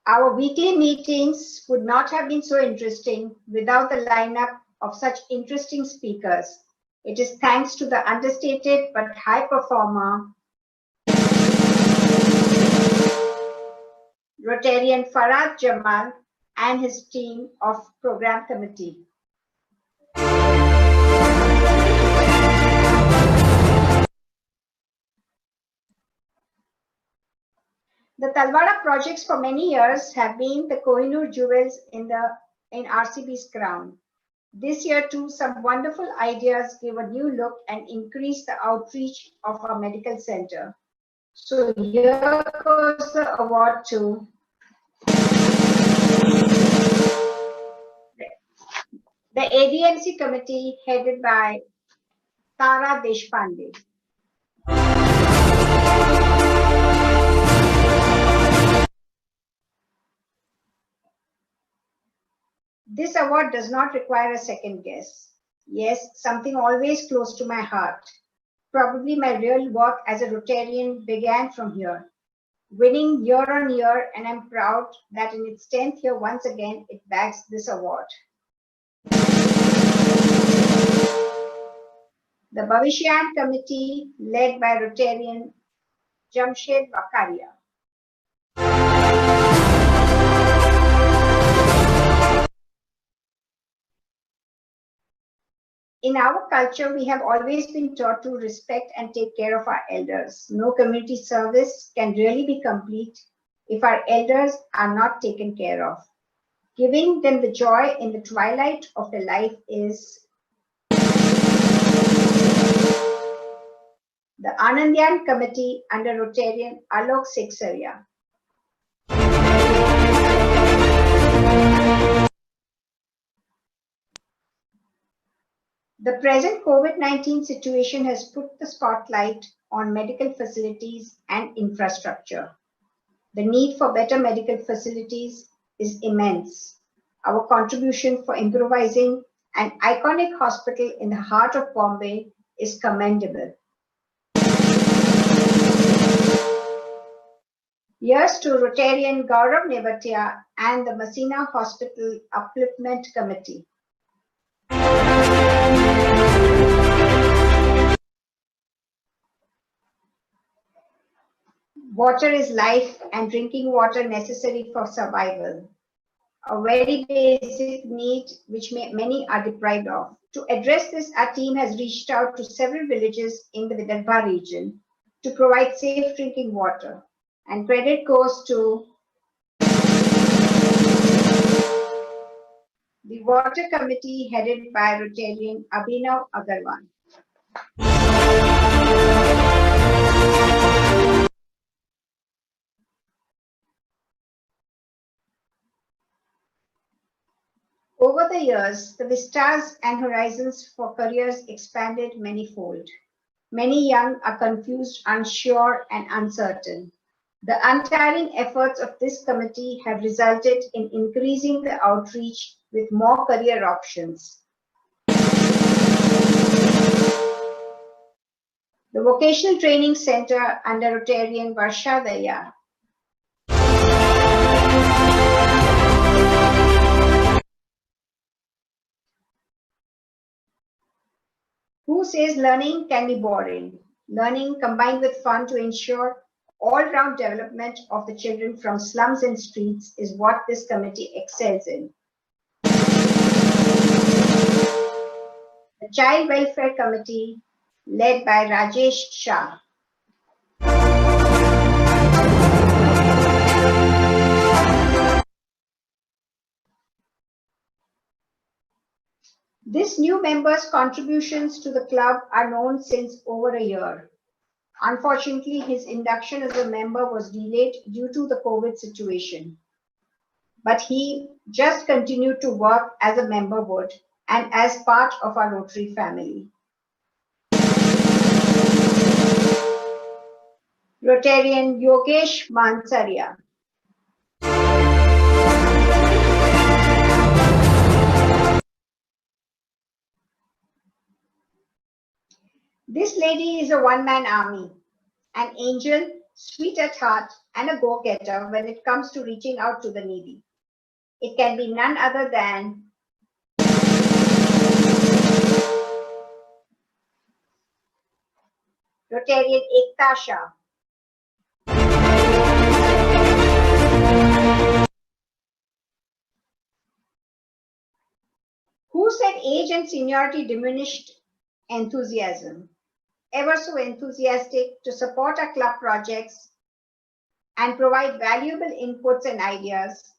Our weekly meetings would not have been so interesting without the lineup of such interesting speakers. It is thanks to the understated but high performer, Rotarian Farad Jamal and his team of program committee. The Talwada projects for many years have been the Kohinoor jewels in RCB's crown. This year too, some wonderful ideas gave a new look and increased the outreach of our medical center. So here goes the award to the ADMC committee headed by Tara Deshpande. This award does not require a second guess. Yes, something always close to my heart. Probably my real work as a Rotarian began from here, winning year on year, and I'm proud that in its 10th year once again it bags this award. The Bhavishyan Committee led by Rotarian Jamshed Bakaria. In our culture, we have always been taught to respect and take care of our elders. No community service can really be complete if our elders are not taken care of. Giving them the joy in the twilight of their life is the Anandyan Committee under Rotarian Alok Seksaria. The present COVID-19 situation has put the spotlight on medical facilities and infrastructure. The need for better medical facilities is immense. Our contribution for improvising an iconic hospital in the heart of Bombay is commendable. Here's to Rotarian Gaurav Nevatia and the Messina Hospital Upliftment Committee. Water is life and drinking water necessary for survival. A very basic need which many are deprived of. To address this, our team has reached out to several villages in the Vidarbha region to provide safe drinking water. And credit goes to the Water Committee headed by Rotarian Abhinav Agarwal. Over the years, the vistas and horizons for careers expanded manyfold. Many young are confused, unsure, and uncertain. The untiring efforts of this committee have resulted in increasing the outreach with more career options. The Vocational Training Center under Rotarian Varsha Daya. Who says learning can be boring? Learning combined with fun to ensure all-round development of the children from slums and streets is what this committee excels in. The Child Welfare Committee, led by Rajesh Shah. This new member's contributions to the club are known since over a year. Unfortunately, his induction as a member was delayed due to the COVID situation. But he just continued to work as a member would and as part of our Rotary family. Rotarian Yogesh Mansaria. This lady is a one-man army, an angel, sweet at heart, and a go-getter when it comes to reaching out to the needy. It can be none other than Rotarian Ekta Shah. Who said age and seniority diminished enthusiasm? Ever so enthusiastic to support our club projects and provide valuable inputs and ideas.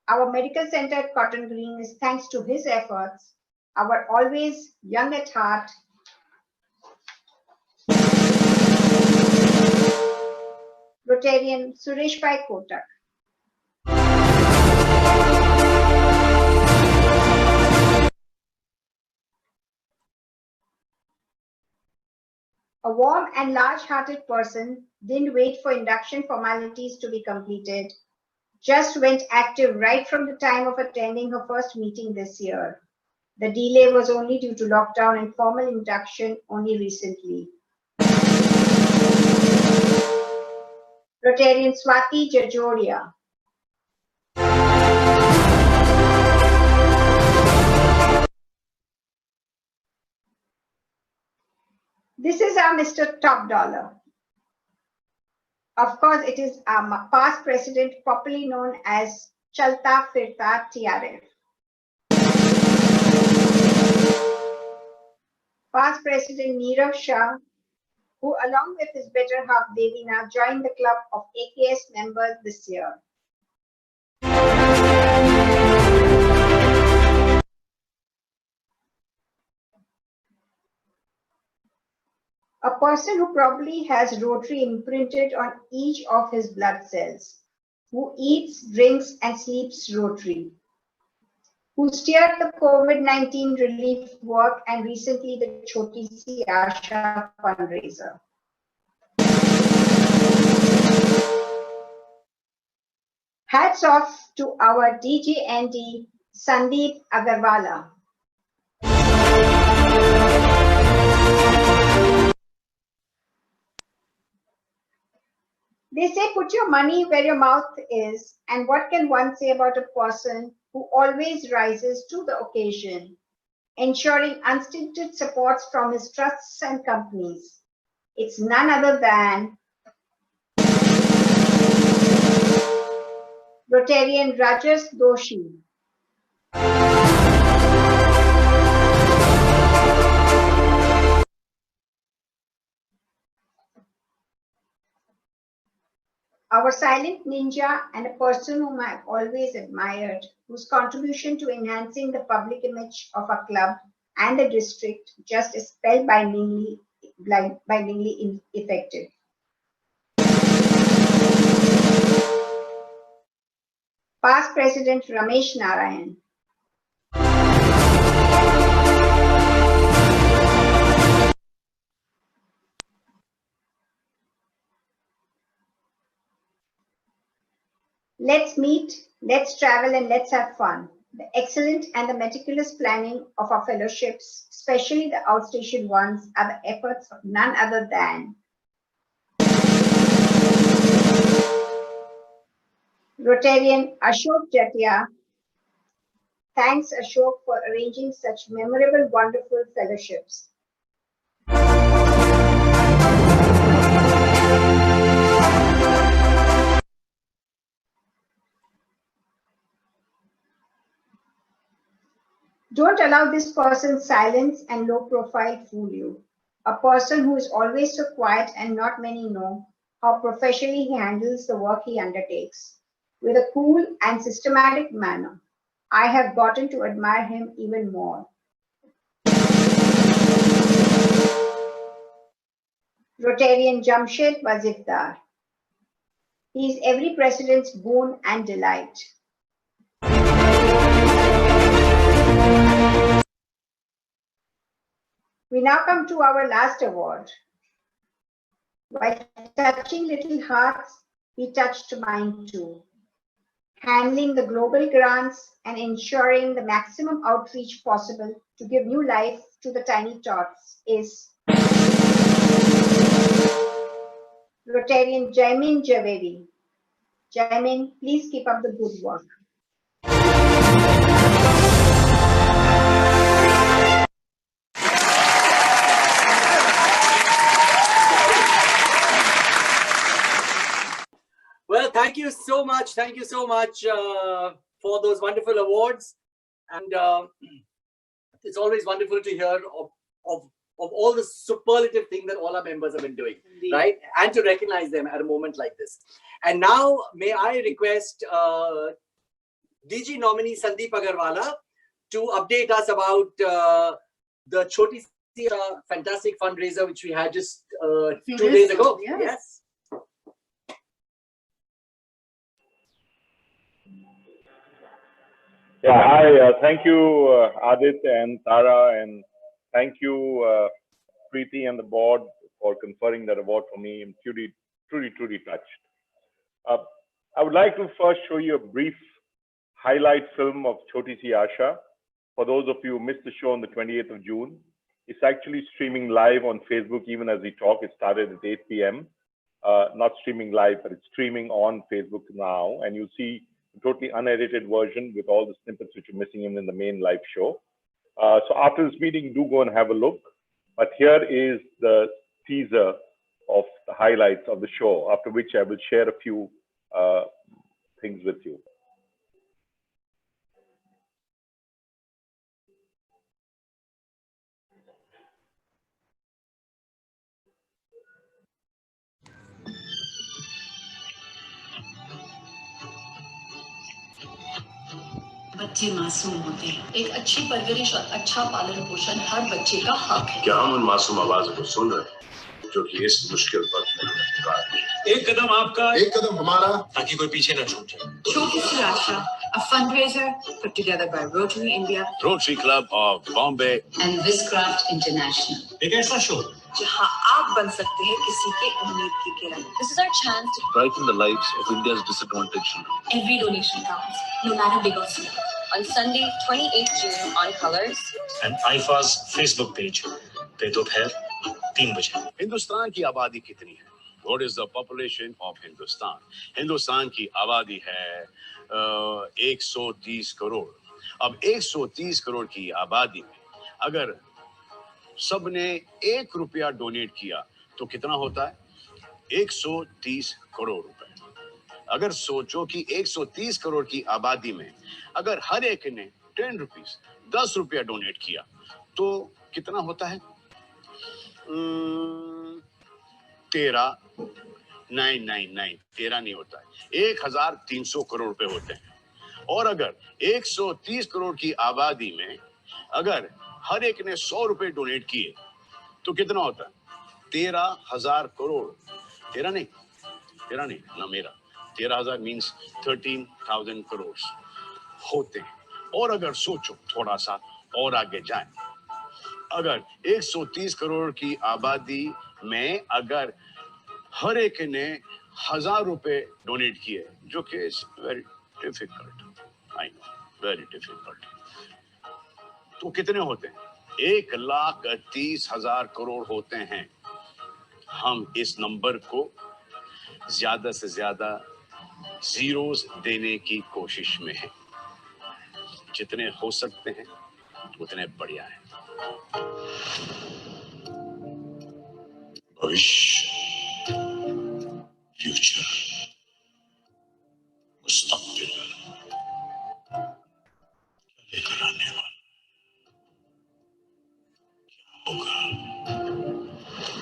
Our medical center at Cotton Green is thanks to his efforts, our always young at heart, Rotarian Suresh Bhai Kotak. A warm and large-hearted person didn't wait for induction formalities to be completed, just went active right from the time of attending her first meeting this year. The delay was only due to lockdown and formal induction only recently. Rotarian Swati Jajodia. This is our Mr. Top Dollar. Of course, it is our past president, popularly known as Chalta Firta TRF. Past President Nirav Shah, who along with his better half Devina joined the club of AKS members this year. A person who probably has Rotary imprinted on each of his blood cells, who eats, drinks and sleeps Rotary, who steered the COVID-19 relief work and recently the Choti Si Asha fundraiser. Hats off to our DGND Sandeep Agarwala. They say put your money where your mouth is, and what can one say about a person who always rises to the occasion, ensuring unstinted supports from his trusts and companies. It's none other than Rotarian Rajas Doshi. Our silent ninja and a person whom I've always admired, whose contribution to enhancing the public image of our club and the district just is spellbindingly effective. Past President Ramesh Narayan. Let's meet, let's travel, and let's have fun. The excellent and the meticulous planning of our fellowships, especially the outstation ones, are the efforts of none other than Rotarian Ashok Jatia. Thanks, Ashok, for arranging such memorable, wonderful fellowships. Don't allow this person's silence and low profile fool you. A person who is always so quiet and not many know how professionally he handles the work he undertakes. With a cool and systematic manner, I have gotten to admire him even more. Rotarian Jamshed Wazifdar. He is every president's boon and delight. We now come to our last award. While touching little hearts, he touched mine too. Handling the global grants and ensuring the maximum outreach possible to give new life to the tiny tots is Rotarian Jaimin Javedi. Jaimin, please keep up the good work. Well, thank you so much. Thank you so much for those wonderful awards. And it's always wonderful to hear of all the superlative things that all our members have been doing, Indeed. right? And to recognize them at a moment like this. And now, may I request DG nominee Sandeep Agarwala to update us about the Choti Si fantastic fundraiser, which we had just 2 days ago. Yeah. Yes. Yeah, hi. Thank you, Adit and Tara, and thank you, Preeti and the board for conferring that award for me. I'm truly touched. I would like to first show you a brief highlight film of Choti Si Asha. For those of you who missed the show on the 28th of June, it's actually streaming live on Facebook even as we talk. It started at 8 p.m. Not streaming live, but it's streaming on Facebook now, and you'll see a totally unedited version with all the snippets which are missing in the main live show. So after this meeting, do go and have a look. But here is the teaser of the highlights of the show, after which I will share a few things with you. बच्चे मासूम होते हैं। एक अच्छी परवरिश और अच्छा पालन पोषण हर बच्चे का हक है। क्या हम उन मासूम आवाज़ों को सुन रहे हैं जो कि इस मुश्किल वक्त में हमें पुकार रही है? एक कदम आपका, एक कदम हमारा, ताकि कोई पीछे न छूट जाए। छोटी सी आशा, a fundraiser put together by Rotary India, Rotary Club of Bombay, and Viscraft International. एक ऐसा शो जहां आप बन सकते हैं किसी के उम्मीद की किरण. This is our chance to brighten the lives of India's disadvantaged children. Every donation counts, no matter big or small. On Sunday, 28th June on Colors and IFA's Facebook page. पे दोपहर 3 बजे. हिंदुस्तान की आबादी कितनी है? What is the population of Hindustan? Hindustan की आबादी है 130 करोड़. अब 130 करोड़ की आबादी में अगर सबने 1 रुपया डोनेट किया तो कितना होता है? 130 करोड़ रुपए. अगर सोचो कि 130 करोड़ की आबादी में अगर हर एक ने 10 रुपीस 10 रुपया डोनेट किया तो कितना होता है? 13 नहीं होता है, 1300 करोड़ रुपए होते हैं. और अगर 130 करोड़ की आबादी में अगर हर एक ने 100 रुपए डोनेट किए तो कितना होता है? 13,000 करोड़. 13 नहीं ना मेरा 13,000 मीन्स 13,000 करोड़ होते हैं. और अगर सोचो थोड़ा सा और आगे जाए, अगर 130 करोड़ की आबादी में अगर हर एक ने 1,000 रुपए डोनेट किए, जो कि very difficult, I know very difficult, तो कितने होते हैं? 1,30,000 करोड़ होते हैं. हम इस नंबर को ज्यादा से ज्यादा जीरोस देने की कोशिश में हैं. जितने हो सकते हैं उतने बढ़िया है. भविष्य, फ्यूचर, मुस्तकबिल लेकर आने वाला होगा.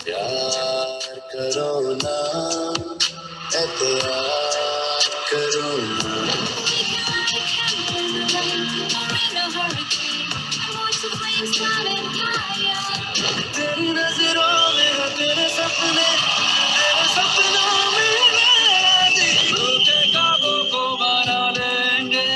प्यार करो ना, एहतियात करो ना. तेरी नजरों में है तेरे सपने, तेरे सपनों में मेरी. टूटे ख्वाबों को बना लेंगे,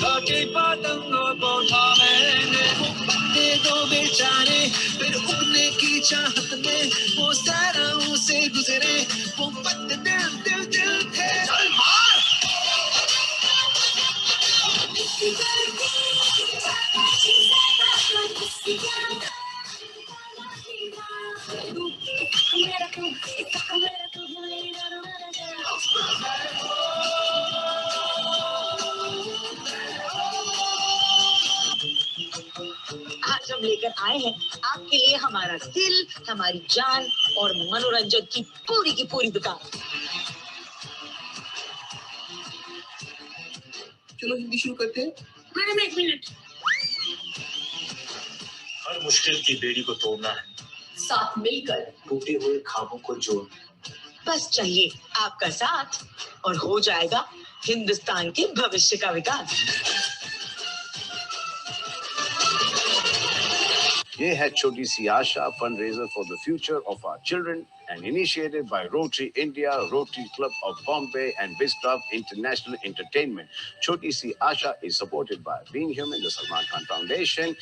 काटी पतंगों को उठाएंगे. वो पत्ते दो बेचारे फिर उड़ने की चाहत में वो सैराओं से गुजरे. वो पत्ते दिल थे. चल मार. आज हम लेकर आए हैं आपके लिए हमारा दिल, हमारी जान और मनोरंजन की पूरी दुकान. चलो हिंदी शुरू करते हैं. Madam 1 minute. हर मुश्किल की बेड़ी को तोड़ना है, साथ मिलकर टूटे हुए ख्वाबों को जोड़ना. बस चाहिए आपका साथ और हो जाएगा हिंदुस्तान के भविष्य का विकास. ये है छोटी सी आशा, fundraiser for the future of our children and initiated by Rotary India, Rotary Club of Bombay and Viscraft International Entertainment. Choti Si Asha is supported by Being Human, the Salman Khan Foundation.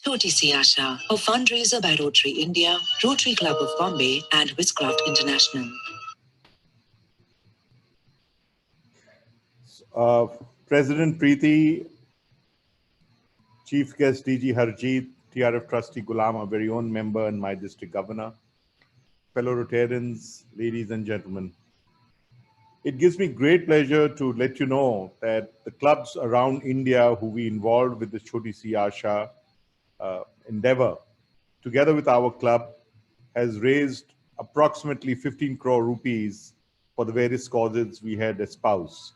Choti Si Asha, a fundraiser by Rotary India, Rotary Club of Bombay and Viscraft International. President Preeti, Chief Guest DG Harjeet, TRF Trustee Ghulam, our very own member and my district governor, fellow Rotarians, ladies and gentlemen. It gives me great pleasure to let you know that the clubs around India who we involved with the Choti Si Asha endeavor, together with our club, has raised approximately 15 crore rupees for the various causes we had espoused.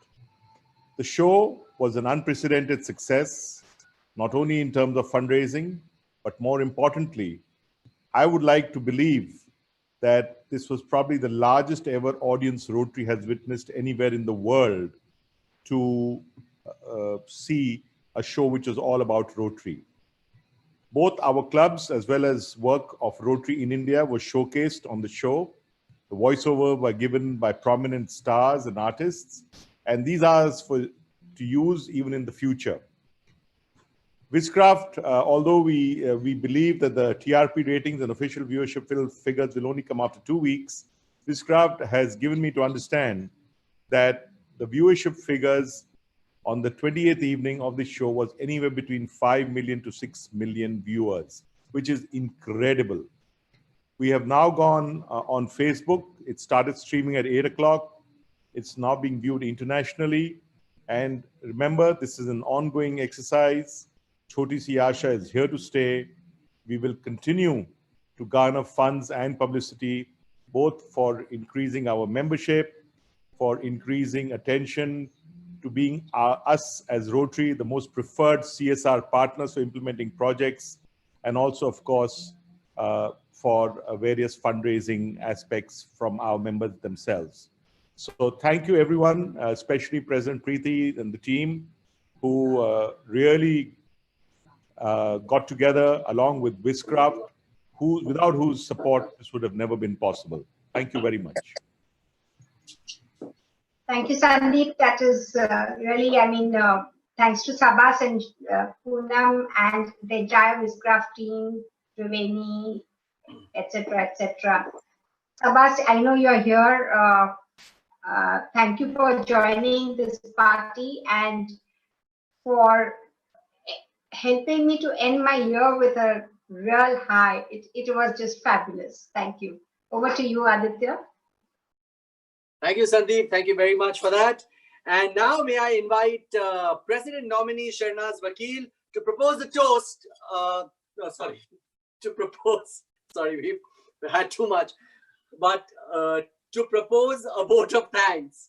The show was an unprecedented success, not only in terms of fundraising, but more importantly, I would like to believe that this was probably the largest ever audience Rotary has witnessed anywhere in the world to see a show which was all about Rotary. Both our clubs as well as work of Rotary in India was showcased on the show. The voiceover were given by prominent stars and artists, and these are to use even in the future. Witchcraft, although we believe that the TRP ratings and official viewership figures will only come after 2 weeks, Witchcraft has given me to understand that the viewership figures on the 28th evening of the show was anywhere between 5 million to 6 million viewers, which is incredible. We have now gone on Facebook. It started streaming at 8 o'clock. It's now being viewed internationally. And remember, this is an ongoing exercise. Choti Si Asha is here to stay. We will continue to garner funds and publicity, both for increasing our membership, for increasing attention to being us as Rotary, the most preferred CSR partners for implementing projects, and also, of course, for various fundraising aspects from our members themselves. So thank you, everyone, especially President Preeti and the team, who really got together along with Witchcraft, without whose support this would have never been possible. Thank you very much. Thank you, Sandeep. That is really, I mean, thanks to Sabas and Poonam and the entire Witchcraft team, Triveni, etc., etc. Sabas, I know you're here. Thank you for joining this party and for helping me to end my year with a real high. It was just fabulous. Thank you. Over to you, Aditya. Thank you, Sandeep. Thank you very much for that. And now may I invite President nominee Shahnaz Vakil to propose a toast. Sorry, we've had too much. But to propose a vote of thanks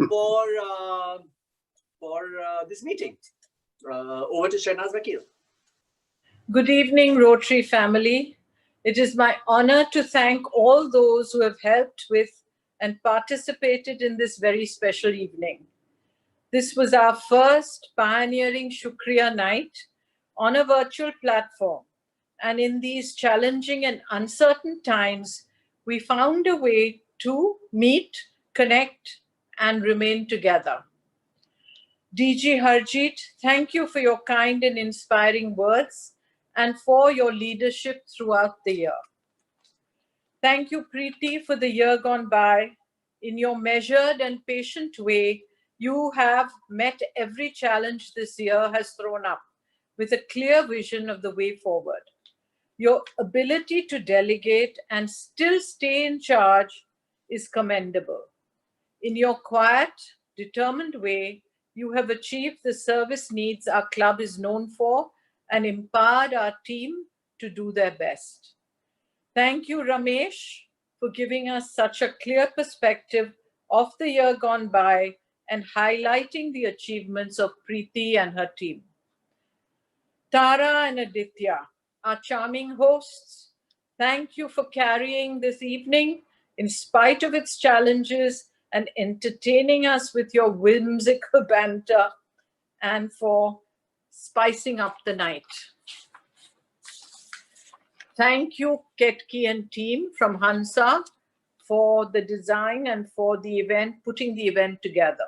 for this meeting. Over to Shahnaz Vakil. Good evening, Rotary family. It is my honor to thank all those who have helped with and participated in this very special evening. This was our first pioneering Shukriya night on a virtual platform. And in these challenging and uncertain times, we found a way to meet, connect, and remain together. DG Harjeet, thank you for your kind and inspiring words and for your leadership throughout the year. Thank you, Preeti, for the year gone by. In your measured and patient way, you have met every challenge this year has thrown up with a clear vision of the way forward. Your ability to delegate and still stay in charge is commendable. In your quiet, determined way, you have achieved the service needs our club is known for and empowered our team to do their best. Thank you, Ramesh, for giving us such a clear perspective of the year gone by and highlighting the achievements of Preeti and her team. Tara and Aditya, our charming hosts, thank you for carrying this evening in spite of its challenges and entertaining us with your whimsical banter and for spicing up the night. Thank you, Ketki and team from Hansa for the design and for the event, putting the event together.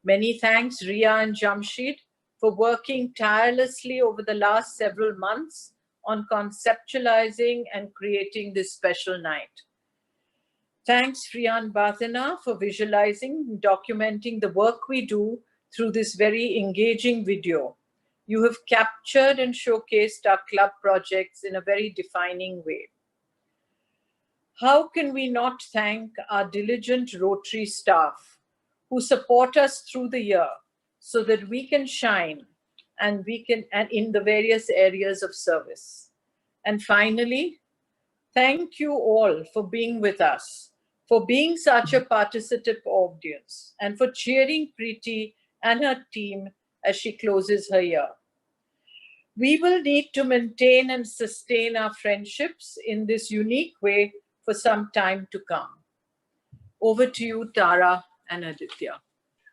Many thanks, Ria and Jamshid, for working tirelessly over the last several months on conceptualizing and creating this special night. Thanks, Rian Bathina, for visualizing and documenting the work we do through this very engaging video. You have captured and showcased our club projects in a very defining way. How can we not thank our diligent Rotary staff who support us through the year so that we can shine and in the various areas of service. And finally, thank you all for being with us, for being such a participative audience, and for cheering Preeti and her team as she closes her year. We will need to maintain and sustain our friendships in this unique way for some time to come. Over to you, Tara and Aditya.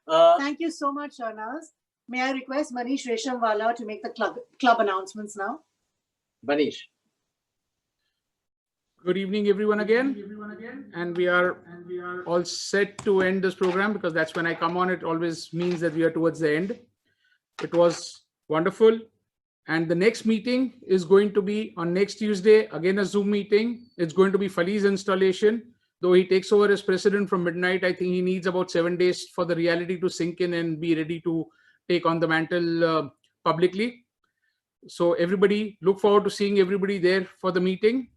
Thank you so much, Shahnaz. May I request Manish Reshamwala to make the club announcements now? Manish. Good evening, everyone again. And we are all set to end this program, because that's when I come on. It always means that we are towards the end. It was wonderful. And the next meeting is going to be on next Tuesday, again a Zoom meeting. It's going to be Fali's installation. Though he takes over as president from midnight, I think he needs about 7 days for the reality to sink in and be ready to take on the mantle publicly. So everybody, look forward to seeing everybody there for the meeting.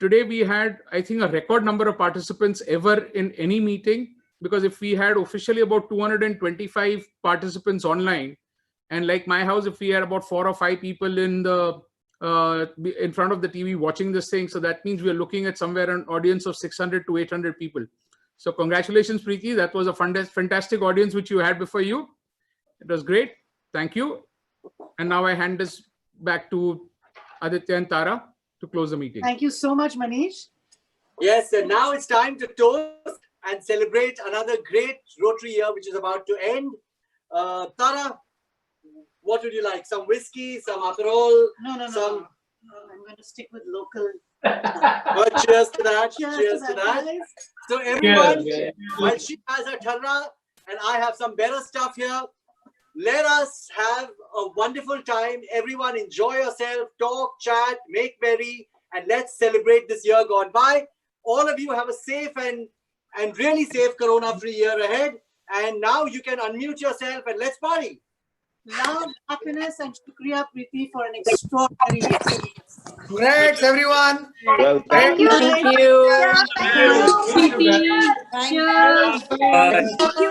Today we had, I think, a record number of participants ever in any meeting, because if we had officially about 225 participants online, and like my house, if we had about 4 or 5 people in front of the TV watching this thing, so that means we are looking at somewhere an audience of 600 to 800 people. So congratulations, Preeti. That was a fantastic audience which you had before you. It was great. Thank you. And now I hand this back to Aditya and Tara to close the meeting. Thank you so much, Manish. Yes, and now it's time to toast and celebrate another great Rotary year, which is about to end. Tara, what would you like? Some whiskey, some Aperol? No. I'm going to stick with local. But cheers to that. Cheers to that. Guys. So everyone, Cheers. while she has her tharra and I have some better stuff here, let us have a wonderful time. Everyone enjoy yourself, talk, chat, make merry, and let's celebrate this year gone by. All of you have a safe and really safe corona-free year ahead. And now you can unmute yourself and let's party. Love, happiness, and Shukriya, Preeti, for an extraordinary year. Congrats, everyone. Well, Thank you. Thank you. Thank you. Thank you. Cheers. Cheers. Thank you.